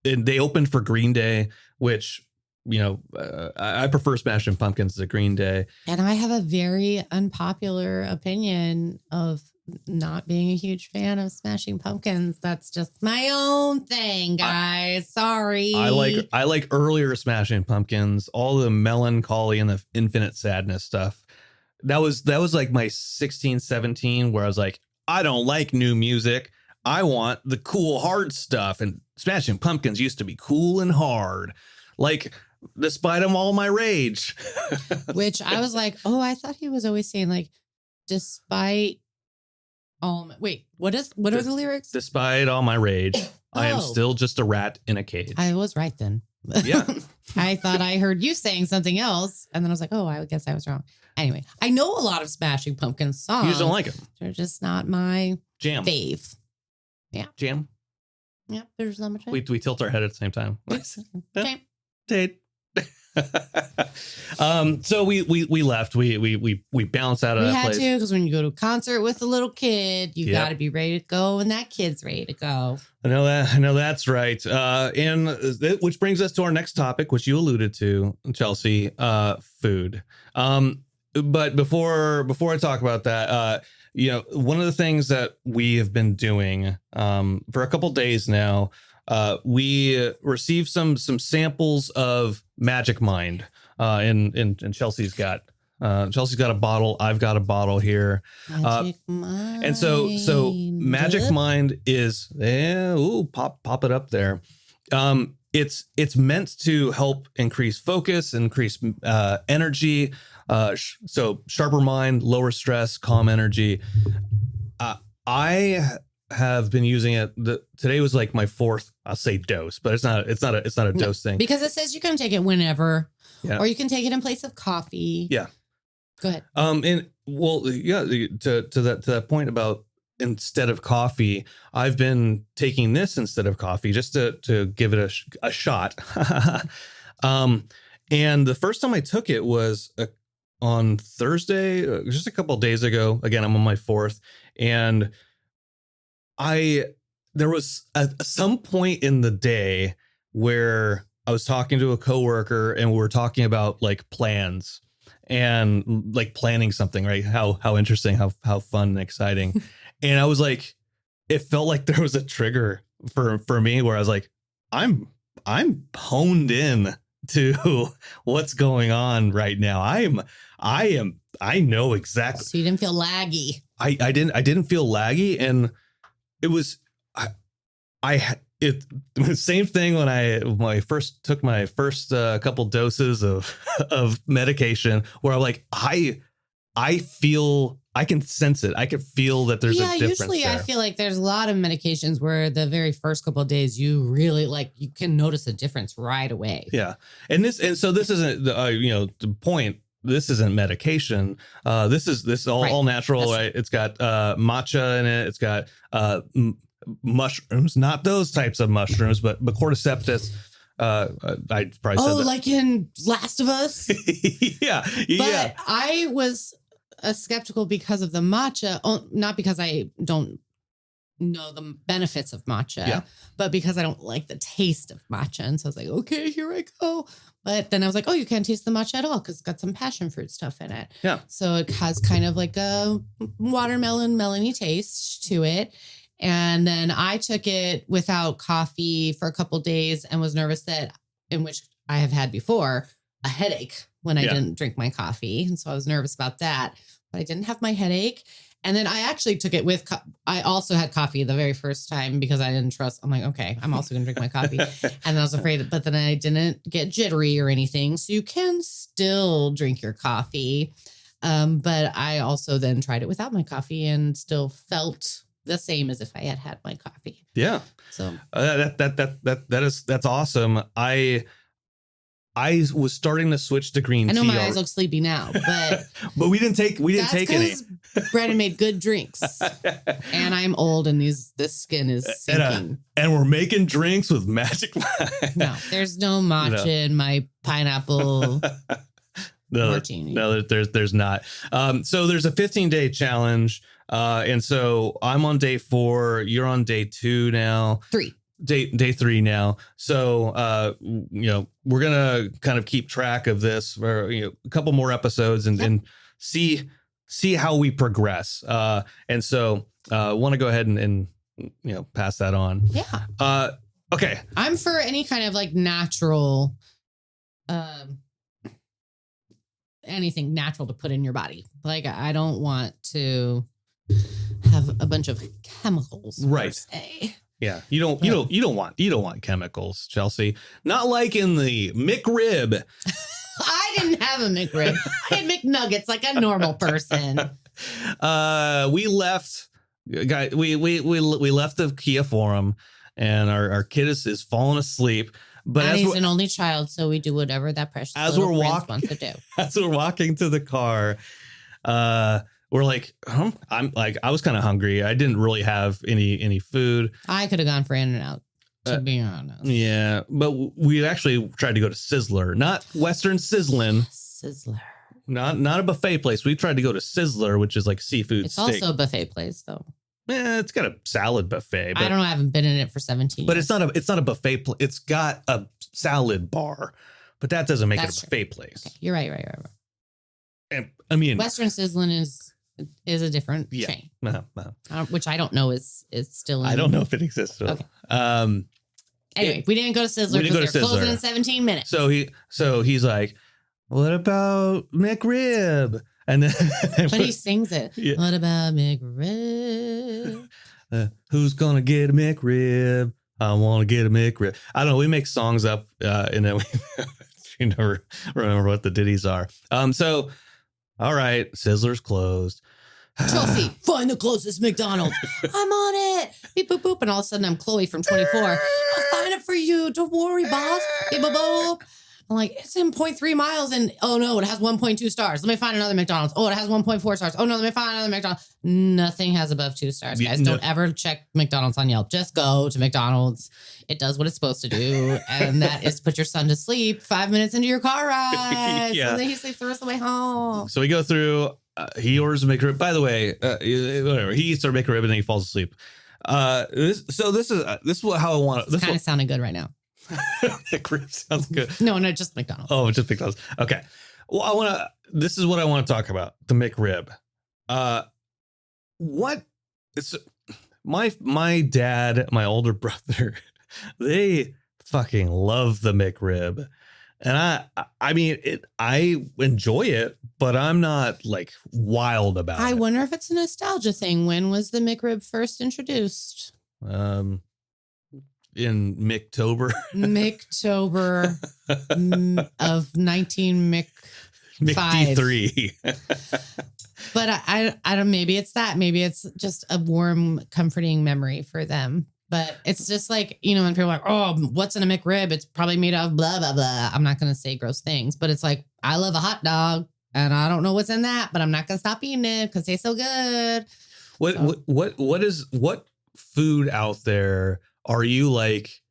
they opened for Green Day, which, I prefer Smashing Pumpkins to Green Day. And I have a very unpopular opinion of not being a huge fan of Smashing Pumpkins. That's just my own thing, guys. Sorry. I like earlier Smashing Pumpkins, all the melancholy and the infinite sadness stuff. That was like my 16, 17, where I was like, I don't like new music. I want the cool, hard stuff. And Smashing Pumpkins used to be cool and hard. Like, despite them all my rage. Which I was like, oh, I thought he was always saying like, despite all wait, what are the lyrics? Despite all my rage, I am still just a rat in a cage. I was right then. Yeah. I thought I heard you saying something else. And then I was like, oh, I guess I was wrong. Anyway, I know a lot of Smashing Pumpkins songs. You just don't like them. They're just not my jam. Fave. Yeah. Jam. Yeah, there's not much. We tilt our head at the same time. Jam. Tate. So we left. We bounced out of that place. We had to, because when you go to a concert with a little kid, you got to be ready to go, and that kid's ready to go. I know that's right. And which brings us to our next topic, which you alluded to, Chelsea. Food. But before I talk about that, one of the things that we have been doing for a couple days now, we received some samples of Magic Mind, and Chelsea's got a bottle. I've got a bottle here. Magic Mind. And so Magic Mind is pop it up there. It's meant to help increase focus, increase energy. So sharper mind, lower stress, calm energy. I have been using it. Today was like my fourth, I'll say dose, but it's not a dose thing, because it says you can take it whenever, yeah. or you can take it in place of coffee. Yeah. Go ahead. And well, yeah, to that point about instead of coffee, I've been taking this instead of coffee just to give it a shot. And the first time I took it was on Thursday, just a couple of days ago. Again, I'm on my fourth, and there was some point in the day where I was talking to a coworker and we were talking about like plans and like planning something, right? How interesting, how fun and exciting. And I was like, it felt like there was a trigger for me where I was like, I'm honed in to what's going on right now. I know exactly. So you didn't feel laggy. I didn't feel laggy, and it was the same thing when I first took my first couple doses of medication, where I'm like, I feel, I can sense it. I can feel that there's a difference. Usually there. I feel like there's a lot of medications where the very first couple of days you really you can notice a difference right away. Yeah. So this isn't the point. This isn't medication. This is all natural. Right? It's got matcha in it. It's got mushrooms, not those types of mushrooms, but cordyceps. I probably said that. Like in Last of Us. Yeah. But I was skeptical because of the matcha, not because I don't know the benefits of matcha, but because I don't like the taste of matcha. And so I was like, okay, here I go. But then I was like, oh, you can't taste the matcha at all because it's got some passion fruit stuff in it. Yeah. So it has kind of like a watermelon melony taste to it. And then I took it without coffee for a couple of days and was nervous in which I have had before, a headache when I didn't drink my coffee. And so I was nervous about that, but I didn't have my headache. And then I actually took it with, I also had coffee the very first time because I didn't trust. I'm like, okay, I'm also going to drink my coffee. And then I was afraid, but then I didn't get jittery or anything. So you can still drink your coffee. But I also then tried it without my coffee and still felt the same as if I had my coffee. Yeah. So that's awesome. I was starting to switch to green tea. I know my eyes look sleepy now, but but we didn't take any. Brennan made good drinks, and I'm old, and this skin is sinking. And we're making drinks with Magic Mind. No, there's no matcha in my pineapple martini. No, there's not. So there's a 15-day challenge. And so I'm on day 4. You're on day 2 now. 3. Day 3 now. So, we're going to kind of keep track of this for a couple more episodes and see how we progress. And so want to go ahead and pass that on. Yeah. Okay. I'm for any kind of like natural, anything natural to put in your body. Like I don't want to have a bunch of chemicals. Right. Per se. Yeah, you don't want chemicals, Chelsea. Not like in the McRib. I didn't have a McRib. I had McNuggets like a normal person. We left the Kia Forum, and our kid is falling asleep. But and he's an only child, so we do whatever that precious little prince wants to do. As we're walking to the car, we're like, I was kind of hungry. I didn't really have any food. I could have gone for In-N-Out, to be honest. Yeah, but we actually tried to go to Sizzler, not Western Sizzlin'. Sizzler. Not a buffet place. We tried to go to Sizzler, which is like seafood It's steak. also a buffet place, though. It's got a salad buffet. But, I don't know. I haven't been in it for 17 years. But it's not a buffet place. It's got a salad bar, but that doesn't make it a buffet place. Okay, you're right. And, I mean, Western Sizzlin' is a different chain, which I don't know is still in. I don't know if it exists. Okay. Anyway, we didn't go to Sizzler because they're closing in 17 minutes. So he's like, what about McRib? And then, But he sings it. Yeah. What about McRib? Who's gonna get a McRib? I want to get a McRib. I don't know. We make songs up, and then we never remember what the ditties are. So, all right, Sizzler's closed. Chelsea, find the closest McDonald's. I'm on it. Beep, boop, boop. And all of a sudden, I'm Chloe from 24. I'll find it for you. Don't worry, boss. Beep, boop, boop. I'm like, it's in 0.3 miles. And oh no, it has 1.2 stars. Let me find another McDonald's. Oh, it has 1.4 stars. Oh no, let me find another McDonald's. Nothing has above 2 stars, guys. Don't ever check McDonald's on Yelp. Just go to McDonald's. It does what it's supposed to do. And that is put your son to sleep 5 minutes into your car ride. Yeah. So then he sleeps the rest of the way home. So we go through. He orders a McRib. By the way, whatever. He eats our McRib and then he falls asleep. This is how I want it. It's kind of sounding good right now. McRib sounds good. No, just McDonald's. Oh, just McDonald's. Okay. Well, this is what I want to talk about. The McRib. What? It's my dad, my older brother. They fucking love the McRib. And I mean, I enjoy it, but I'm not like wild about it. I wonder if it's a nostalgia thing. When was the McRib first introduced? In Mctober. Mctober of 19 Mc 53. But I don't, maybe it's that. Maybe it's just a warm, comforting memory for them. But it's just like, you know, when people are like, oh, what's in a McRib? It's probably made of blah, blah, blah. I'm not going to say gross things, but it's like, I love a hot dog and I don't know what's in that, but I'm not going to stop eating it because it tastes so good. What food out there are you like,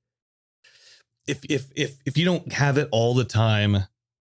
if you don't have it all the time,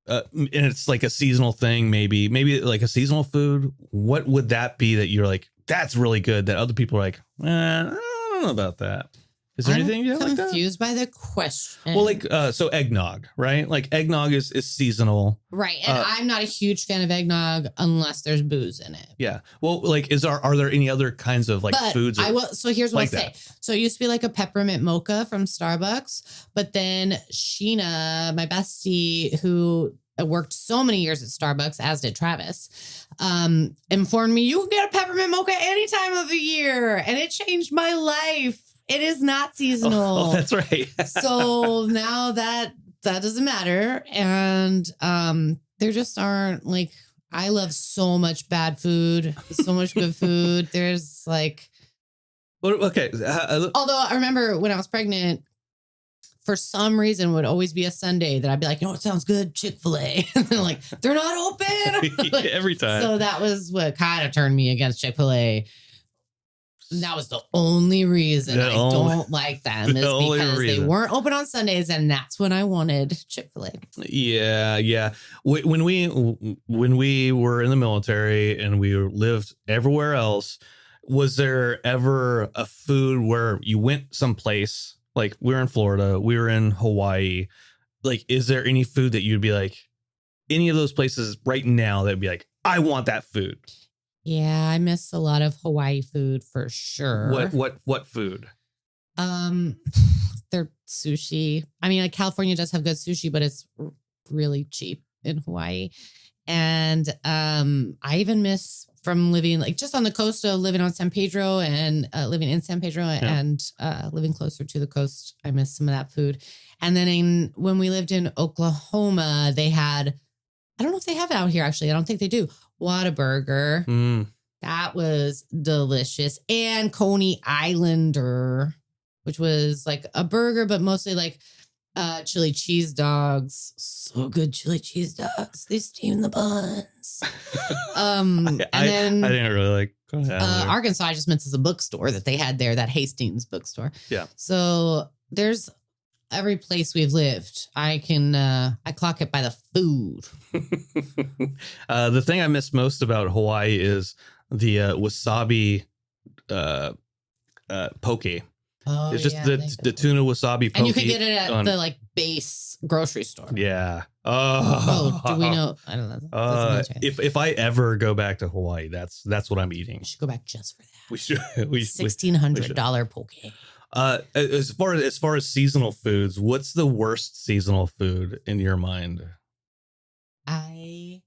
and it's like a seasonal thing, maybe like a seasonal food, what would that be that you're like, that's really good that other people are like, I don't know about that. Is there anything you have like that? Confused by the question. Well, like, so eggnog, right? Like eggnog is seasonal. Right. And I'm not a huge fan of eggnog unless there's booze in it. Yeah. Well, like, are there any other kinds of like foods? So here's what like I'll say. So it used to be like a peppermint mocha from Starbucks, but then Sheena, my bestie, who worked so many years at Starbucks, as did Travis, informed me you can get a peppermint mocha any time of the year. And it changed my life. It is not seasonal. Oh, that's right. So now that doesn't matter. And there just aren't like, I love so much bad food, so much good food. There's like, okay. Although I remember when I was pregnant, for some reason would always be a Sunday that I'd be like, you know what sounds good? Chick-fil-A. And they're like, they're not open. Like, every time. So that was what kind of turned me against Chick-fil-A. That was the only reason I don't like them, is because they weren't open on Sundays, and that's when I wanted Chick-fil-A. Yeah. When we were in the military and we lived everywhere else, was there ever a food where you went someplace, like we were in Florida, we were in Hawaii, like, is there any food that you'd be like, any of those places right now that'd be like, I want that food? Yeah, I miss a lot of Hawaii food for sure. What food? Their sushi. I mean, like California does have good sushi, but it's really cheap in Hawaii. And I even miss from living like just on the coast, of living on San Pedro and living in San Pedro and living closer to the coast. I miss some of that food. And then when we lived in Oklahoma, they had, I don't know if they have it out here, actually. I don't think they do. Whataburger. That was delicious. And Coney Islander, which was like a burger, but mostly like chili cheese dogs. So good chili cheese dogs. They steam the buns. I didn't really like Arkansas. I just meant as a bookstore that they had there, that Hastings bookstore. Yeah. So there's every place we've lived. I clock it by the food. The thing I miss most about Hawaii is the wasabi poke. Oh, it's just the tuna wasabi poke. And you can get it at the like base grocery store. Yeah. Oh, do we know? I don't know. If I ever go back to Hawaii, that's what I'm eating. We should go back just for that. We should. $1,600 poke. As far as seasonal foods, what's the worst seasonal food in your mind? I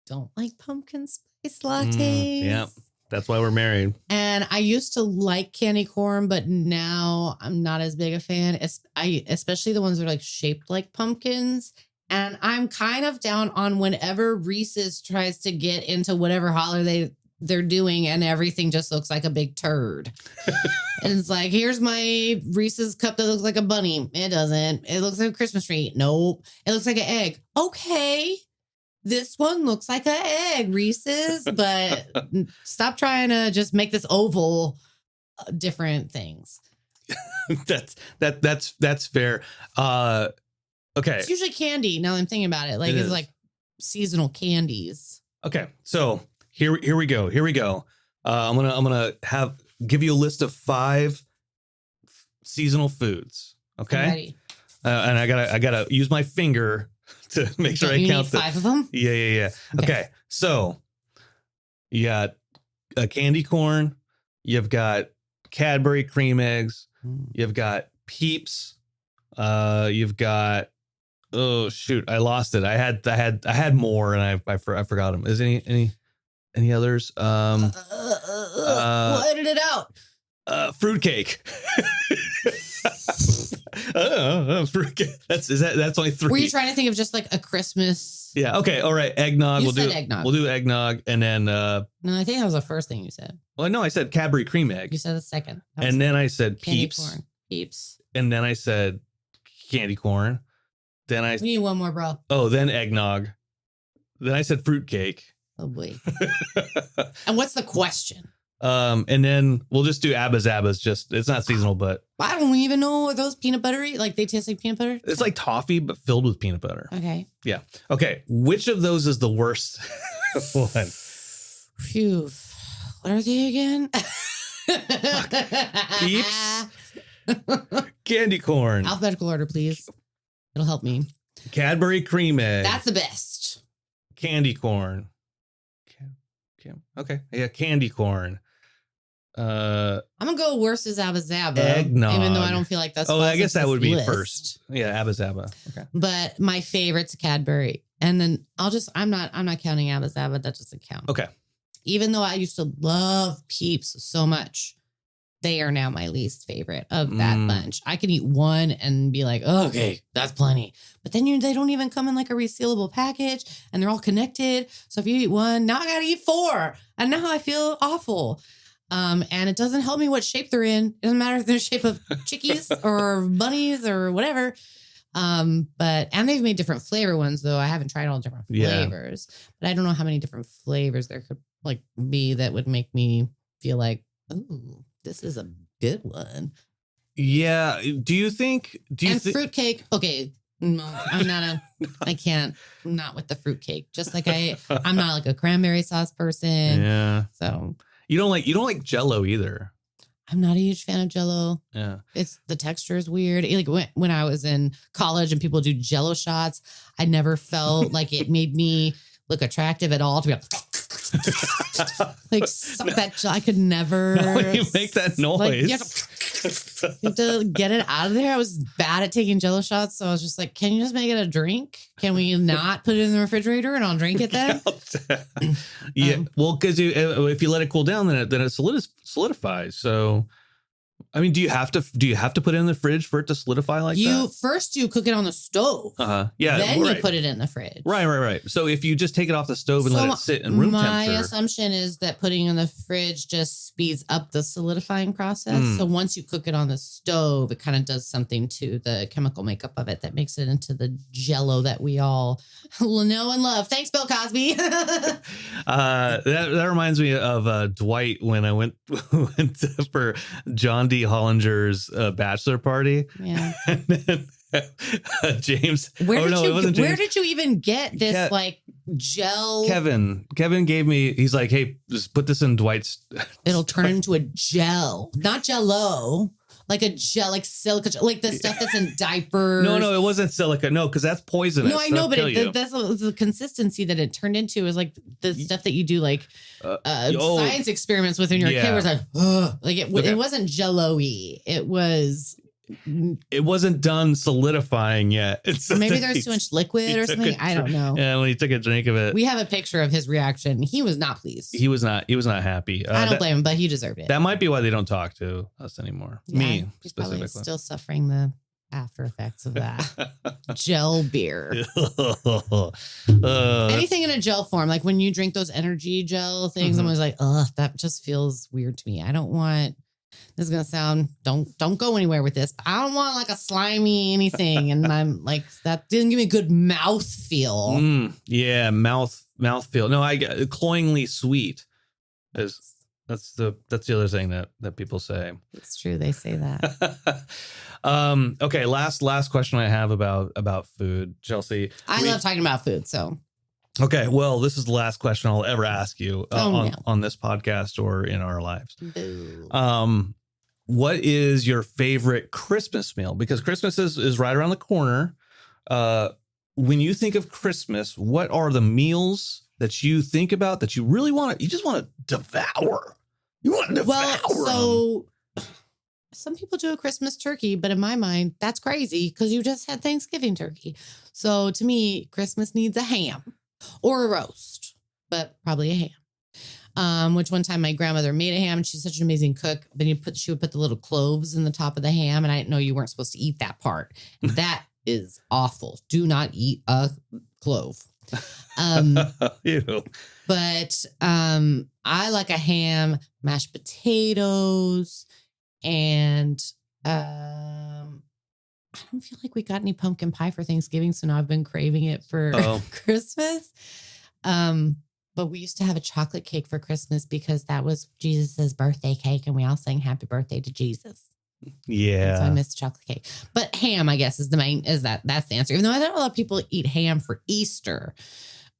don't like pumpkin spice lattes. Yeah, that's why we're married. And I used to like candy corn, but now I'm not as big a fan. Especially the ones that are like shaped like pumpkins. And I'm kind of down on whenever Reese's tries to get into whatever holiday they're doing and everything just looks like a big turd. And it's like, here's my Reese's cup that looks like a bunny. It doesn't. It looks like a Christmas tree. Nope. It looks like an egg. Okay. This one looks like an egg, Reese's, but stop trying to just make this oval different things. That's fair. Okay. It's usually candy. Now I'm thinking about it. Like it's like seasonal candies. Okay. So here we go. I'm gonna give you a list of 5 seasonal foods. Okay. And I gotta use my finger to make sure I count 5 of them. Yeah. Okay. So you got a candy corn. You've got Cadbury cream eggs. You've got Peeps. You've got, oh shoot, I lost it. I had more and I forgot them. Is any others? We'll edit it out. Fruitcake. Fruitcake. That's only 3. Were you trying to think of just like a Christmas? Yeah. Okay. All right. Eggnog. You said eggnog. We'll do eggnog, and then. No, I think that was the first thing you said. Well, no, I said Cadbury cream egg. You said the second. And then I said candy Peeps. corn. Peeps. And then I said candy corn. Then I We need one more, bro. Oh, then eggnog. Then I said fruitcake. Oh boy. And what's the question? And then we'll just do Abba Zabbas. Just it's not seasonal, but I don't even know. Are those peanut buttery? Like they taste like peanut butter? it's like toffee, but filled with peanut butter. Okay. Yeah. Okay. Which of those is the worst one? Phew. What are they again? Peeps. Candy corn. Alphabetical order, please. It'll help me. Cadbury cream egg. That's the best. Candy corn. Okay. Yeah. Candy corn. I'm gonna go worst is Abba Zaba. Eggnog. Even though I don't feel like that's. I guess that would be list. first. Yeah, Abba Zaba. Okay. But my favorite's Cadbury, and then I'm not counting Abba Zaba. That doesn't count. Okay. Even though I used to love Peeps so much, they are now my least favorite of that bunch. I can eat one and be like, oh, okay, that's plenty. But then they don't even come in like a resealable package, and they're all connected. So if you eat one, now I gotta eat 4, and now I feel awful. And it doesn't help me what shape they're in. It doesn't matter if they're shape of chickies or bunnies or whatever. And they've made different flavor ones though. I haven't tried all different flavors, but I don't know how many different flavors there could like be that would make me feel like, ooh, this is a good one. Yeah. Do you think fruitcake? Okay. No, I can't, not with the fruitcake. Just like I'm not like a cranberry sauce person. Yeah. So you don't like Jell-O either. I'm not a huge fan of Jell-O. Yeah. The texture is weird. Like when I was in college and people do Jell-O shots, I never felt like it made me look attractive at all to be like suck that. I could never. No, you make that noise. Like, you have to get it out of there. I was bad at taking Jell-O shots, so I was just like, "Can you just make it a drink? Can we not put it in the refrigerator and I'll drink it then?" Yeah, well, because if you let it cool down, then it solidifies. So, I mean, do you have to put it in the fridge for it to solidify like that? First you cook it on the stove. Yeah. Then you put it in the fridge. Right. So if you just take it off the stove and let it sit in room temperature. My assumption is that putting it in the fridge just speeds up the solidifying process. So once you cook it on the stove, it kind of does something to the chemical makeup of it that makes it into the Jell-O that we all know and love. Thanks, Bill Cosby. That reminds me of Dwight when I went for John D. Hollinger's bachelor party. Yeah. And then James. Where did you even get this like gel? Kevin gave me. He's like, hey, just put this in Dwight's. It'll turn into a gel, not Jell-O. Like a gel, like silica, like the stuff that's in diapers. No, it wasn't silica. No, because that's poisonous. No, I know, but that's the consistency that it turned into is like the stuff that you do like science experiments with when you're a kid. Where it's like, it wasn't Jell-O-y. It was it wasn't done solidifying yet. Or maybe there's too much liquid or something. I don't know. And when he took a drink of it, we have a picture of his reaction. He was not pleased. He was not happy. I don't blame him, but he deserved it. That might be why they don't talk to us anymore. Yeah, Me he's specifically. probably still suffering the after effects of that gel beer. Anything in a gel form, like when you drink those energy gel things, I'm always like, ugh, that just feels weird to me. I don't want. This is gonna sound. Don't go anywhere with this. But I don't want like a slimy anything, and I'm like that didn't give me a good mouth feel. Yeah, mouth feel. No, I get cloyingly sweet. That's the other thing that people say. It's true. They say that. Okay. Last question I have about food, Chelsea. I love talking about food. So. Okay. Well, this is the last question I'll ever ask you on this podcast or in our lives. Boo. What is your favorite Christmas meal? Because Christmas is right around the corner. When you think of Christmas, what are the meals that you think about that you really you just want to devour? You want to devour. Well, so some people do a Christmas turkey, but in my mind, that's crazy because you just had Thanksgiving turkey. So to me, Christmas needs a ham or a roast, but probably a ham. Which one time my grandmother made a ham and she's such an amazing cook. Then she would put the little cloves in the top of the ham. And I didn't know you weren't supposed to eat that part. That is awful. Do not eat a clove. But I like a ham, mashed potatoes, and I don't feel like we got any pumpkin pie for Thanksgiving, so now I've been craving it for Christmas. But we used to have a chocolate cake for Christmas because that was Jesus's birthday cake, and we all sang happy birthday to Jesus. Yeah. So I missed chocolate cake. But ham, I guess, is the main, that's the answer. Even though I know a lot of people eat ham for Easter,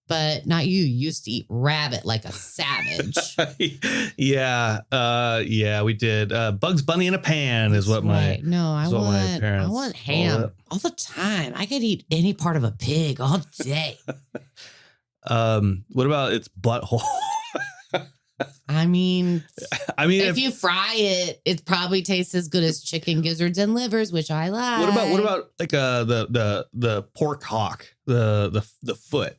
but not you. You used to eat rabbit like a savage. Yeah, we did. Bugs Bunny in a pan is what my I parents want ham all the time. I could eat any part of a pig all day. What about its butthole? I mean, if you fry it, it probably tastes as good as chicken gizzards and livers, which I like. What about like the pork hock, the foot?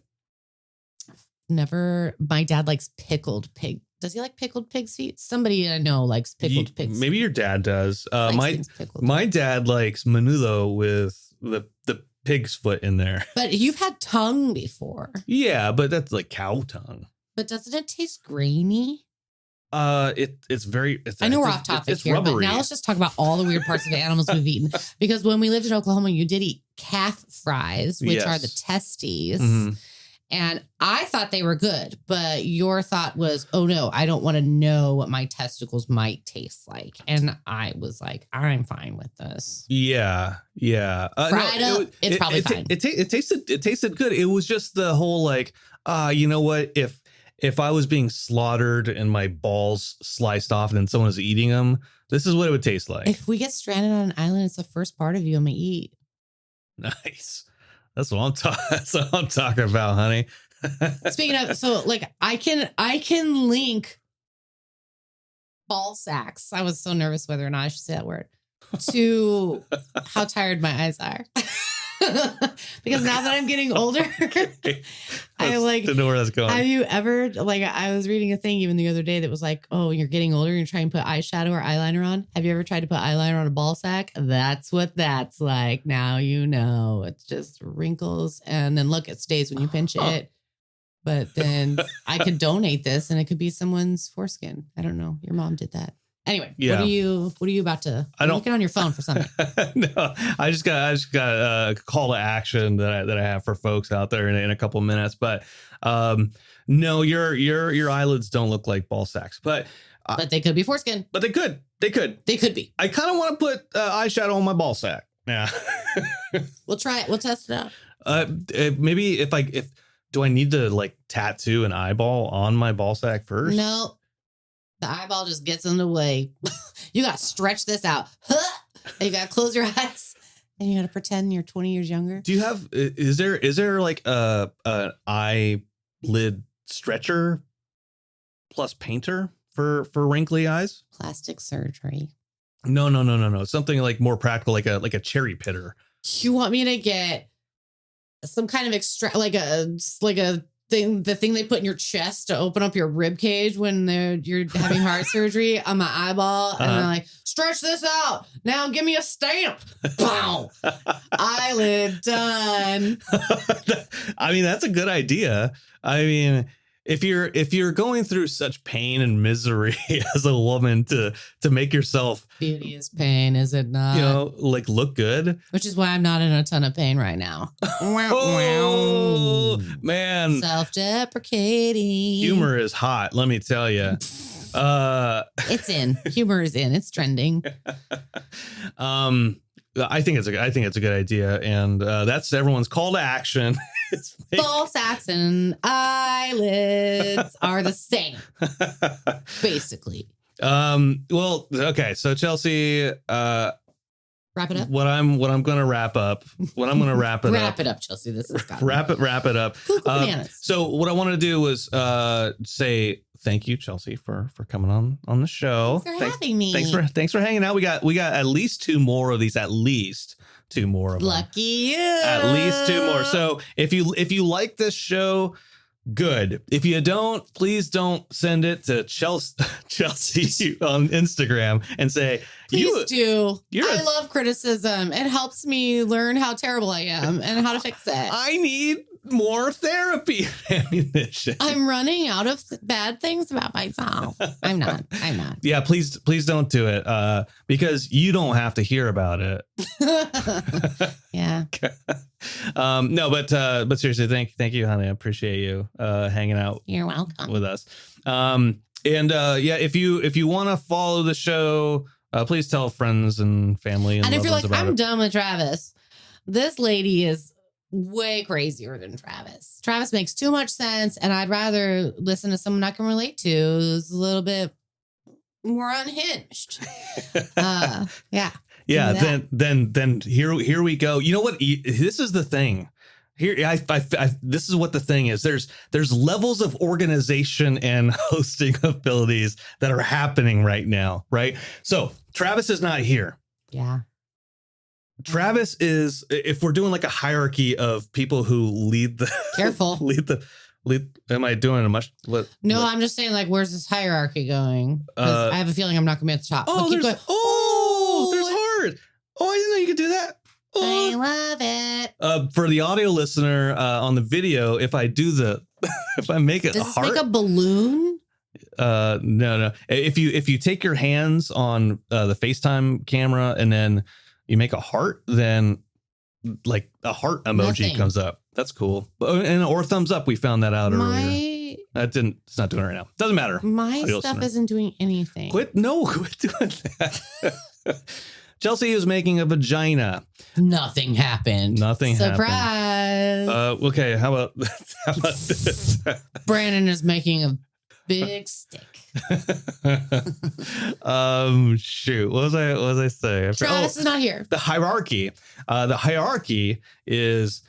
Never. My dad likes pickled pig. Does he like pickled pig's feet? Somebody I know likes pickled pig's feet. Maybe your dad does. My dad likes menudo with the pig's foot in there. But you've had tongue before. Yeah, but that's like cow tongue. But doesn't it taste grainy? It's very. I know we're off topic here, rubbery. But now let's just talk about all the weird parts of the animals we've eaten. Because when we lived in Oklahoma, you did eat calf fries, which are the testes. Mm-hmm. And I thought they were good, but your thought was, oh no, I don't want to know what my testicles might taste like. And I was like, I'm fine with this. Yeah. Fried up, it's probably fine. It tasted good. It was just the whole like, you know what? If I was being slaughtered and my balls sliced off and then someone was eating them, this is what it would taste like. If we get stranded on an island, it's the first part of you I'm going to eat. Nice. That's what I'm talking about, honey. Speaking of, so like I can link ball sacks. I was so nervous whether or not I should say that word to how tired my eyes are. Because now that I'm getting older, I like to know where that's going. Have you ever, like, I was reading a thing even the other day that was like, oh, you're getting older, you're trying to put eyeshadow or eyeliner on. Have you ever tried to put eyeliner on a ball sack? That's what that's like. Now you know. It's just wrinkles, and then look, it stays when you pinch it. But then I could donate this, and it could be someone's foreskin. I don't know. Your mom did that. Anyway, what are you about to? I'm looking on your phone for something. No, I just got a call to action that I have for folks out there in a couple of minutes. But no, your eyelids don't look like ball sacks, but they could be foreskin. But they could be. I kind of want to put eyeshadow on my ball sack. Yeah, we'll try it. We'll test it out. Maybe if do I need to like tattoo an eyeball on my ball sack first? No. The eyeball just gets in the way. You got to stretch this out. You got to close your eyes and you got to pretend you're 20 years younger. Do you have, is there like an eyelid stretcher plus painter for wrinkly eyes? Plastic surgery. No. Something like more practical, like a cherry pitter. You want me to get some kind of like a thing, the thing they put in your chest to open up your rib cage when you're having heart surgery on my eyeball, and they're like, stretch this out. Now give me a stamp. Bow. Eyelid done. I mean, that's a good idea. I mean, if you're going through such pain and misery as a woman to make yourself, beauty is pain, is it not? Like look good. Which is why I'm not in a ton of pain right now. Oh, man. Self-deprecating. Humor is hot, let me tell you. It's in. Humor is in. It's trending. I think it's a good idea, and that's everyone's call to action. False accent eyelids are the same, basically. Well, okay. So Chelsea, wrap it up. What I'm going to wrap up. What I'm going to wrap it up. Wrap it up, Chelsea. This is wrap it up. Bananas. So what I want to do was say thank you, Chelsea, for coming on the show. Thanks for having me. Thanks for hanging out. We got at least two more of these. At least two more of them. Lucky you. At least two more. So if you like this show, good. If you don't, please don't send it to Chelsea on Instagram and say, please do. I love criticism. It helps me learn how terrible I am and how to fix it. I need more therapy ammunition. I'm running out of bad things about myself. I'm not. Yeah, please don't do it because you don't have to hear about it. Yeah. No, but seriously, thank you, honey. I appreciate you hanging out. You're welcome with us. Yeah, if you want to follow the show, please tell friends and family. And if you're like, I'm done with Travis, this lady is way crazier than Travis. Travis makes too much sense, and I'd rather listen to someone I can relate to who's a little bit more unhinged. Yeah. Then here we go. You know what? This is the thing. Here, this is what the thing is. There's levels of organization and hosting abilities that are happening right now, right? So Travis is not here. Yeah. Travis is, if we're doing like a hierarchy of people who lead the careful lead. Am I doing a much? I'm just saying, like, where's this hierarchy going? Because I have a feeling I'm not going to be at the top. Oh, there's heart. Oh, I didn't know you could do that. Oh. I love it. For the audio listener on the video, if I make it does a heart, this make a balloon? No. If you take your hands on the FaceTime camera and then you make a heart, then like a heart emoji comes up. That's cool. Or thumbs up. We found that out earlier. It's not doing it right now. Doesn't matter. My stuff isn't doing anything. Quit doing that. Chelsea is making a vagina. Nothing happened. Surprise. Okay. How about this? Brandon is making a big stick. Shoot. What was I saying? Travis is not here. The hierarchy. The hierarchy is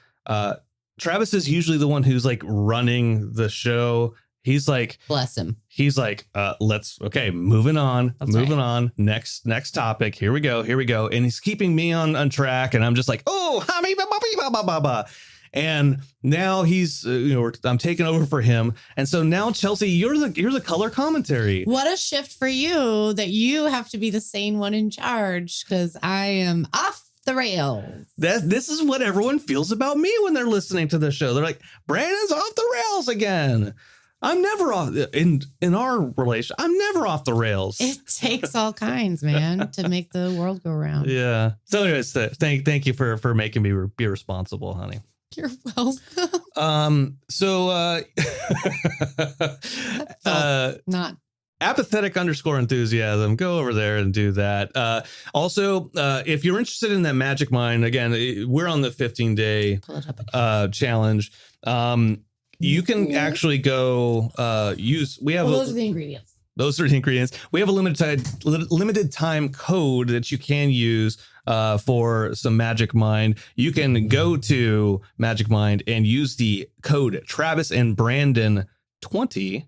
Travis is usually the one who's like running the show. He's like, bless him. He's like, moving on. On. Next topic. Here we go. And he's keeping me on track. And I'm just like, and now he's, I'm taking over for him. And so now, Chelsea, you're the color commentary. What a shift for you that you have to be the sane one in charge, because I am off the rails. This is what everyone feels about me when they're listening to the show. They're like, Brandon's off the rails again. I'm never off in our relation. I'm never off the rails. It takes all kinds, man, to make the world go round. Yeah. So anyways, thank you for making me be responsible, honey. You're welcome. Not Apathetic _enthusiasm. Go over there and do that. Also, if you're interested in that Magic Mind, again, we're on the 15-day challenge. You can actually go use. We have those are the ingredients. Those are the ingredients. We have a limited time code that you can use for some Magic Mind. You can go to Magic Mind and use the code Travis and Brandon 20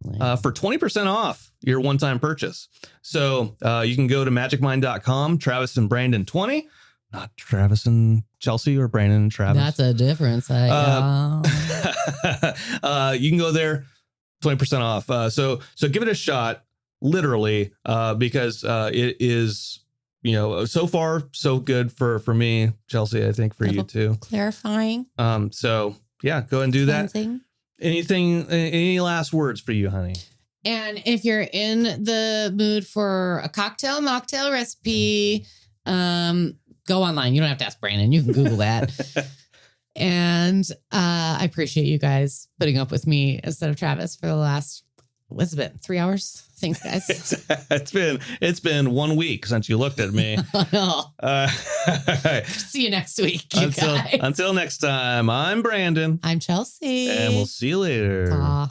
for 20% off your one-time purchase. So you can go to magicmind.com, Travis and Brandon 20, not Travis and Chelsea or Brandon and Travis. That's a difference. You can go there, 20% off. So give it a shot, literally, because it is, so far so good for me, Chelsea. I think for you too. Clarifying. So yeah, go and do Cleansing. that. Any last words for you, honey? And if you're in the mood for a mocktail recipe, go online. You don't have to ask Brandon. You can Google that. And I appreciate you guys putting up with me instead of Travis for the last, what's it been, 3 hours? Thanks, guys. It's been 1 week since you looked at me. See you next week, you guys. Until next time, I'm Brandon. I'm Chelsea. And we'll see you later. Aw.